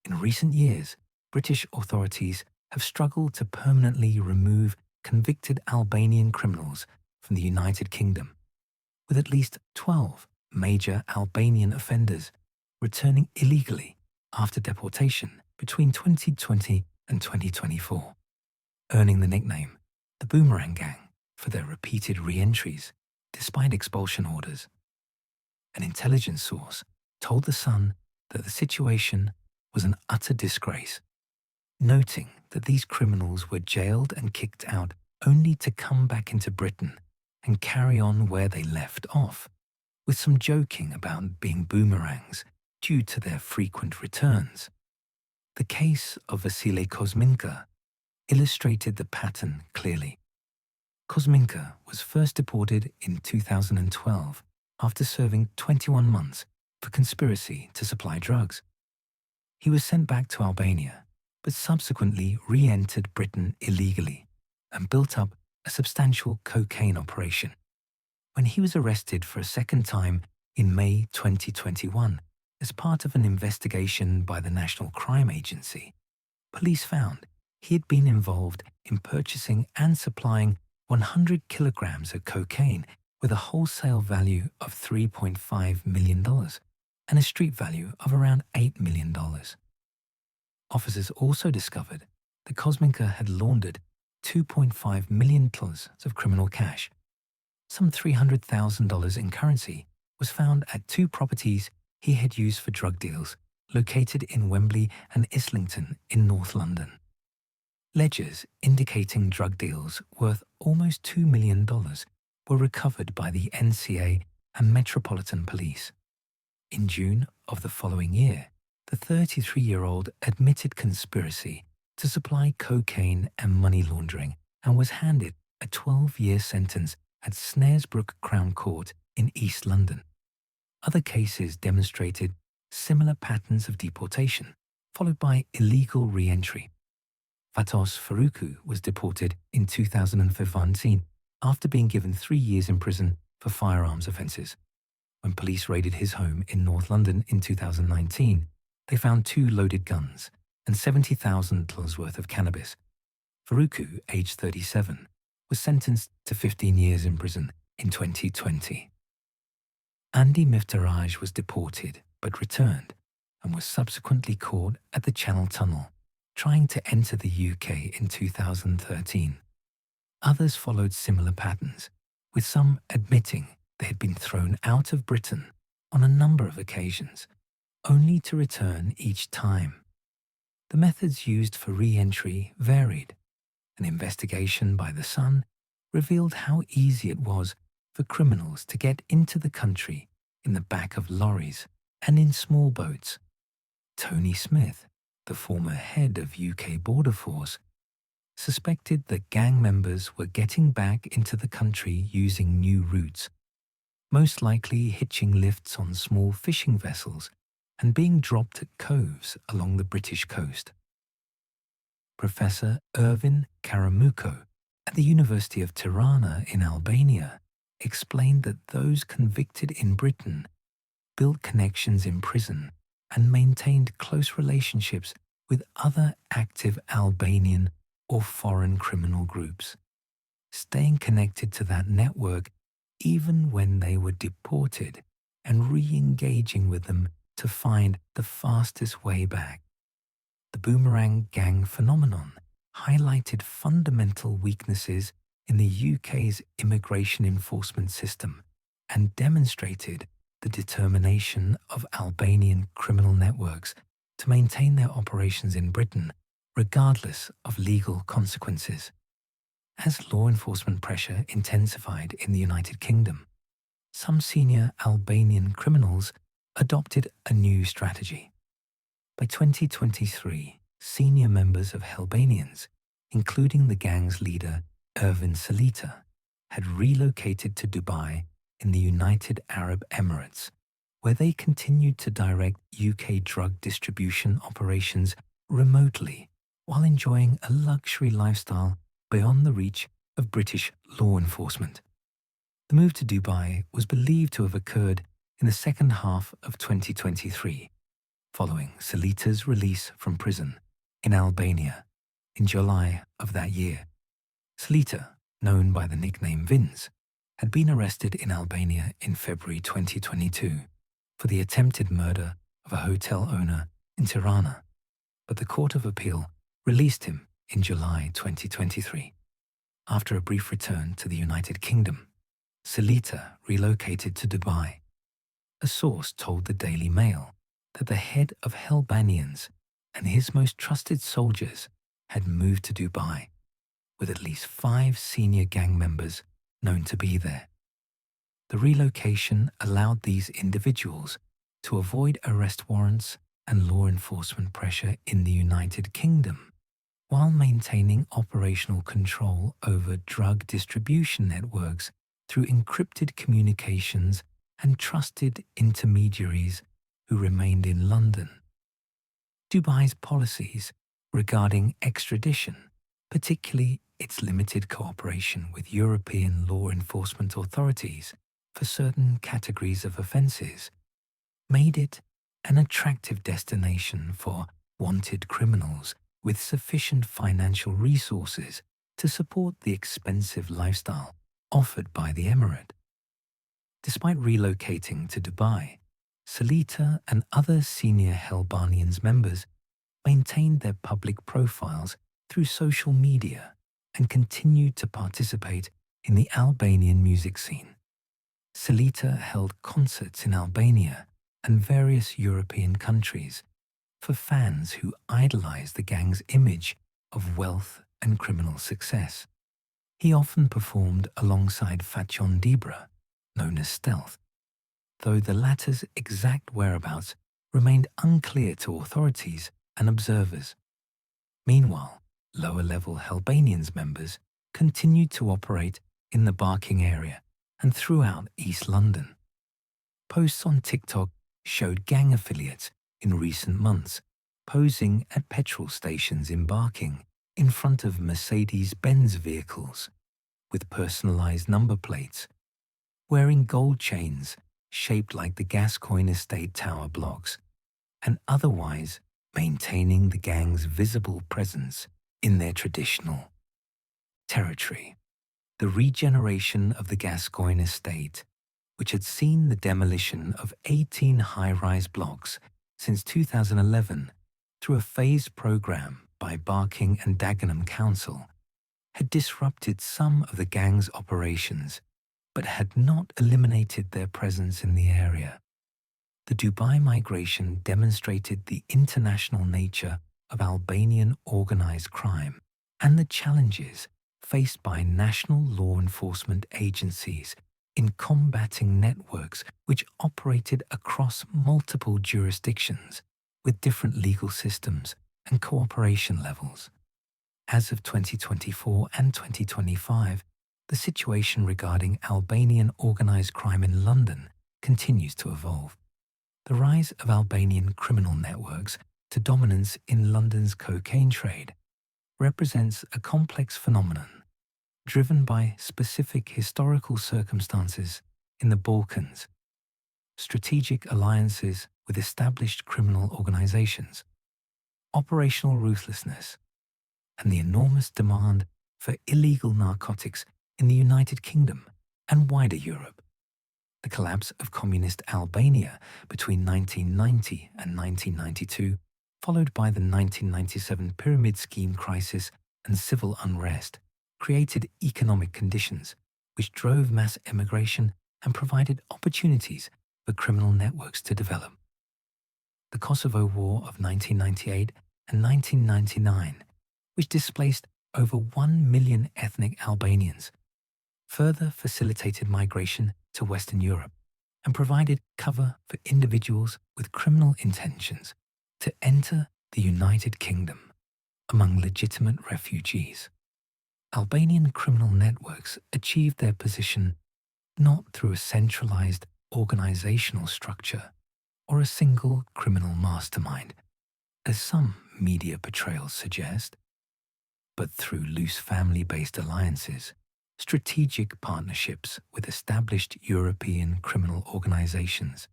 In recent years, British authorities have struggled to permanently remove convicted Albanian criminals from the United Kingdom, with at least 12 major Albanian offenders returning illegally after deportation between 2020 and 2024, earning the nickname the Boomerang Gang for their repeated re-entries despite expulsion orders. An intelligence source told The Sun that the situation was an utter disgrace, noting that these criminals were jailed and kicked out only to come back into Britain and carry on where they left off, with some joking about being boomerangs due to their frequent returns. The case of Vasile Kosminka illustrated the pattern clearly. Kosminka was first deported in 2012 after serving 21 months for conspiracy to supply drugs. He was sent back to Albania, but subsequently re-entered Britain illegally and built up a substantial cocaine operation. When he was arrested for a second time in May 2021 as part of an investigation by the National Crime Agency, police found he had been involved in purchasing and supplying 100 kilograms of cocaine with a wholesale value of $3.5 million and a street value of around $8 million. Officers also discovered that Kosminka had laundered $2.5 million of criminal cash. Some $300,000 in currency was found at two properties he had used for drug deals located in Wembley and Islington in North London. Ledgers indicating drug deals worth almost $2 million were recovered by the NCA and Metropolitan Police. In June of the following year, the 33-year-old admitted conspiracy to supply cocaine and money laundering and was handed a 12-year sentence at Snaresbrook Crown Court in East London. Other cases demonstrated similar patterns of deportation, followed by illegal re-entry. Fatos Faruku was deported in 2015 after being given 3 years in prison for firearms offences. When police raided his home in North London in 2019, they found 2 loaded guns and $70,000 worth of cannabis. Faruku, aged 37, was sentenced to 15 years in prison in 2020. Andy Miftaraj was deported but returned and was subsequently caught at the Channel Tunnel, trying to enter the UK in 2013. Others followed similar patterns, with some admitting they had been thrown out of Britain on a number of occasions, only to return each time. The methods used for re-entry varied. An investigation by The Sun revealed how easy it was for criminals to get into the country in the back of lorries and in small boats. Tony Smith, the former head of UK Border Force, suspected that gang members were getting back into the country using new routes, most likely hitching lifts on small fishing vessels and being dropped at coves along the British coast. Professor Ervin Karamuko at the University of Tirana in Albania explained that those convicted in Britain built connections in prison and maintained close relationships with other active Albanian or foreign criminal groups, staying connected to that network even when they were deported and re-engaging with them to find the fastest way back. The Boomerang Gang phenomenon highlighted fundamental weaknesses in the UK's immigration enforcement system and demonstrated the determination of Albanian criminal networks to maintain their operations in Britain regardless of legal consequences. As law enforcement pressure intensified in the United Kingdom, some senior Albanian criminals adopted a new strategy. By 2023, senior members of Albanians, including the gang's leader Ervin Salita, had relocated to Dubai in the United Arab Emirates, where they continued to direct UK drug distribution operations remotely while enjoying a luxury lifestyle beyond the reach of British law enforcement. The move to Dubai was believed to have occurred in the second half of 2023, following Selita's release from prison in Albania in July of that year. Selita, known by the nickname Vince, had been arrested in Albania in February 2022 for the attempted murder of a hotel owner in Tirana, but the Court of Appeal released him in July 2023. After a brief return to the United Kingdom, Selita relocated to Dubai. A source told the Daily Mail that the head of Albanians and his most trusted soldiers had moved to Dubai, with at least 5 senior gang members known to be there. The relocation allowed these individuals to avoid arrest warrants and law enforcement pressure in the United Kingdom, while maintaining operational control over drug distribution networks through encrypted communications and trusted intermediaries who remained in London. Dubai's policies regarding extradition, particularly its limited cooperation with European law enforcement authorities for certain categories of offences, made it an attractive destination for wanted criminals with sufficient financial resources to support the expensive lifestyle offered by the emirate. Despite relocating to Dubai, Selita and other senior Albanians members maintained their public profiles through social media and continued to participate in the Albanian music scene. Selita held concerts in Albania and various European countries for fans who idolized the gang's image of wealth and criminal success. He often performed alongside Fatjon Dibra, known as Stealth, though the latter's exact whereabouts remained unclear to authorities and observers. Meanwhile, lower-level Albanians members continued to operate in the Barking area and throughout East London. Posts on TikTok showed gang affiliates in recent months posing at petrol stations in Barking in front of Mercedes-Benz vehicles with personalised number plates, wearing gold chains shaped like the Gascoigne Estate Tower blocks, and otherwise maintaining the gang's visible presence in their traditional territory. The regeneration of the Gascoigne Estate, which had seen the demolition of 18 high-rise blocks since 2011 through a phased programme by Barking and Dagenham Council, had disrupted some of the gang's operations, but had not eliminated their presence in the area. The Dubai migration demonstrated the international nature of Albanian organised crime and the challenges faced by national law enforcement agencies in combating networks which operated across multiple jurisdictions with different legal systems and cooperation levels. As of 2024 and 2025, the situation regarding Albanian organised crime in London continues to evolve. The rise of Albanian criminal networks to dominance in London's cocaine trade represents a complex phenomenon driven by specific historical circumstances in the Balkans, strategic alliances with established criminal organisations, operational ruthlessness, and the enormous demand for illegal narcotics in the United Kingdom and wider Europe. The collapse of communist Albania between 1990 and 1992, followed by the 1997 pyramid scheme crisis and civil unrest, created economic conditions which drove mass emigration and provided opportunities for criminal networks to develop. The Kosovo War of 1998 and 1999, which displaced over 1 million ethnic Albanians, further facilitated migration to Western Europe and provided cover for individuals with criminal intentions to enter the United Kingdom among legitimate refugees. Albanian criminal networks achieved their position not through a centralized organizational structure or a single criminal mastermind, as some media portrayals suggest, but through loose family-based alliances strategic partnerships with established European criminal organizations,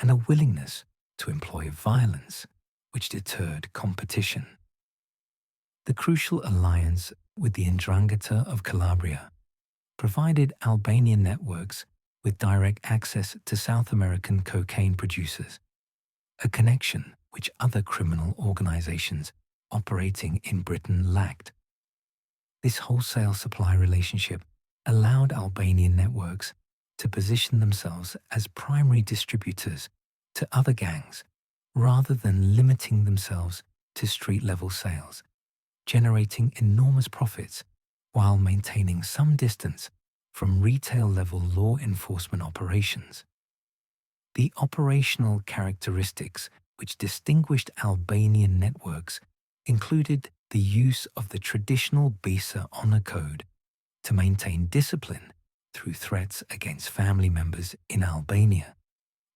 and a willingness to employ violence which deterred competition. The crucial alliance with the 'Ndrangheta of Calabria provided Albanian networks with direct access to South American cocaine producers, a connection which other criminal organizations operating in Britain lacked. This wholesale supply relationship allowed Albanian networks to position themselves as primary distributors to other gangs rather than limiting themselves to street-level sales, generating enormous profits while maintaining some distance from retail-level law enforcement operations. The operational characteristics which distinguished Albanian networks included the use of the traditional Bisa honor code to maintain discipline through threats against family members in Albania,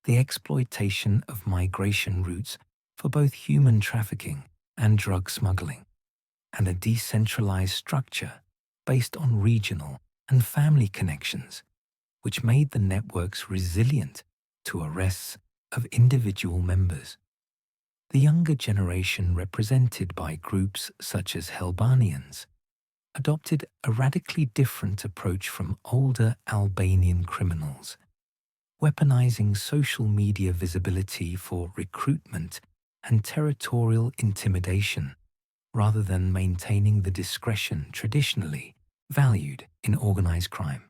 the exploitation of migration routes for both human trafficking and drug smuggling, and a decentralized structure based on regional and family connections, which made the networks resilient to arrests of individual members. The younger generation, represented by groups such as Albanians, adopted a radically different approach from older Albanian criminals, weaponizing social media visibility for recruitment and territorial intimidation, rather than maintaining the discretion traditionally valued in organized crime.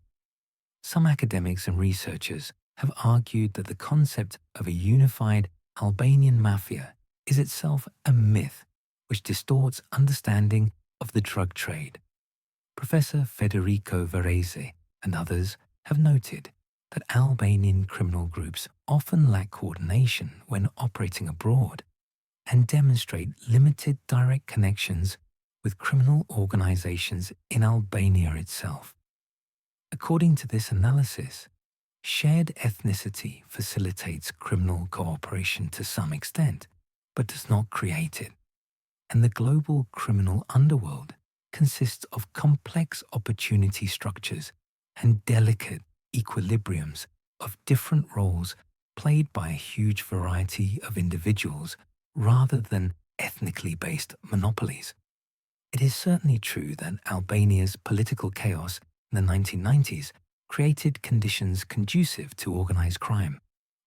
Some academics and researchers have argued that the concept of a unified Albanian mafia is itself a myth which distorts understanding of the drug trade. Professor Federico Varese and others have noted that Albanian criminal groups often lack coordination when operating abroad and demonstrate limited direct connections with criminal organizations in Albania itself. According to this analysis, shared ethnicity facilitates criminal cooperation to some extent, but does not create it, and the global criminal underworld consists of complex opportunity structures and delicate equilibriums of different roles played by a huge variety of individuals rather than ethnically based monopolies. It is certainly true that Albania's political chaos in the 1990s created conditions conducive to organized crime,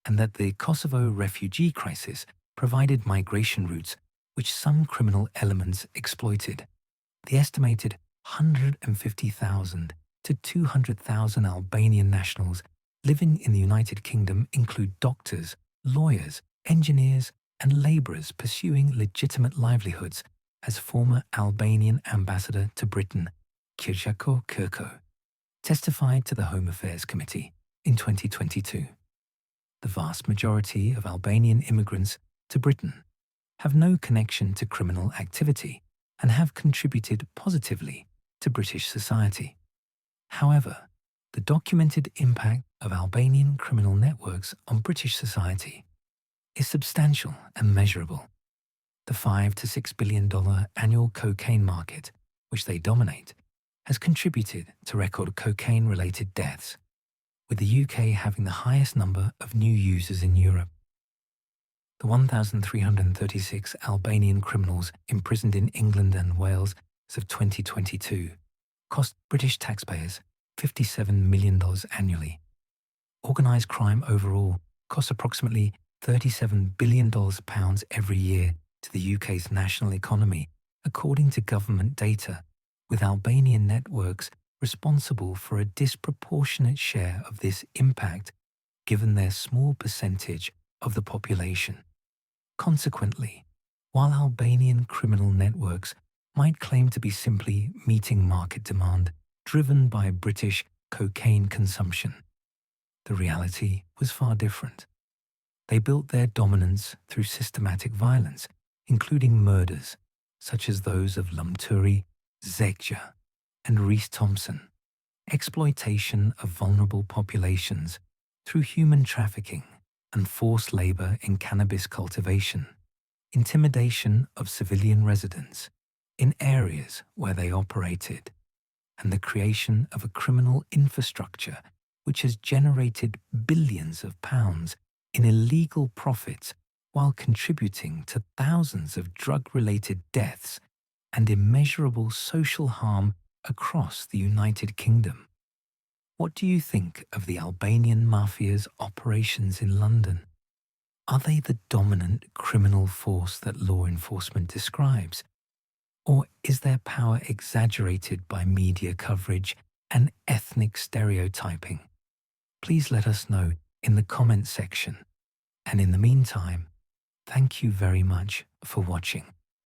and that the Kosovo refugee crisis provided migration routes which some criminal elements exploited. The estimated 150,000 to 200,000 Albanian nationals living in the United Kingdom include doctors, lawyers, engineers, and laborers pursuing legitimate livelihoods, as former Albanian ambassador to Britain, Kirjako Kirko, testified to the Home Affairs Committee in 2022. The vast majority of Albanian immigrants to Britain have no connection to criminal activity and have contributed positively to British society. However, the documented impact of Albanian criminal networks on British society is substantial and measurable. The $5 to $6 billion annual cocaine market, which they dominate, has contributed to record cocaine-related deaths, with the UK having the highest number of new users in Europe. The 1,336 Albanian criminals imprisoned in England and Wales as of 2022 cost British taxpayers $57 million annually. Organised crime overall costs approximately $37 billion every year to the UK's national economy, according to government data, with Albanian networks responsible for a disproportionate share of this impact given their small percentage of the population. Consequently, while Albanian criminal networks might claim to be simply meeting market demand driven by British cocaine consumption, the reality was far different. They built their dominance through systematic violence, including murders such as those of Lumturi, Zekja, and Reese Thompson, exploitation of vulnerable populations through human trafficking and forced labor in cannabis cultivation, intimidation of civilian residents in areas where they operated, and the creation of a criminal infrastructure which has generated billions of pounds in illegal profits while contributing to thousands of drug-related deaths and immeasurable social harm across the United Kingdom. What do you think of the Albanian Mafia's operations in London? Are they the dominant criminal force that law enforcement describes? Or is their power exaggerated by media coverage and ethnic stereotyping? Please let us know in the comment section. And in the meantime, thank you very much for watching.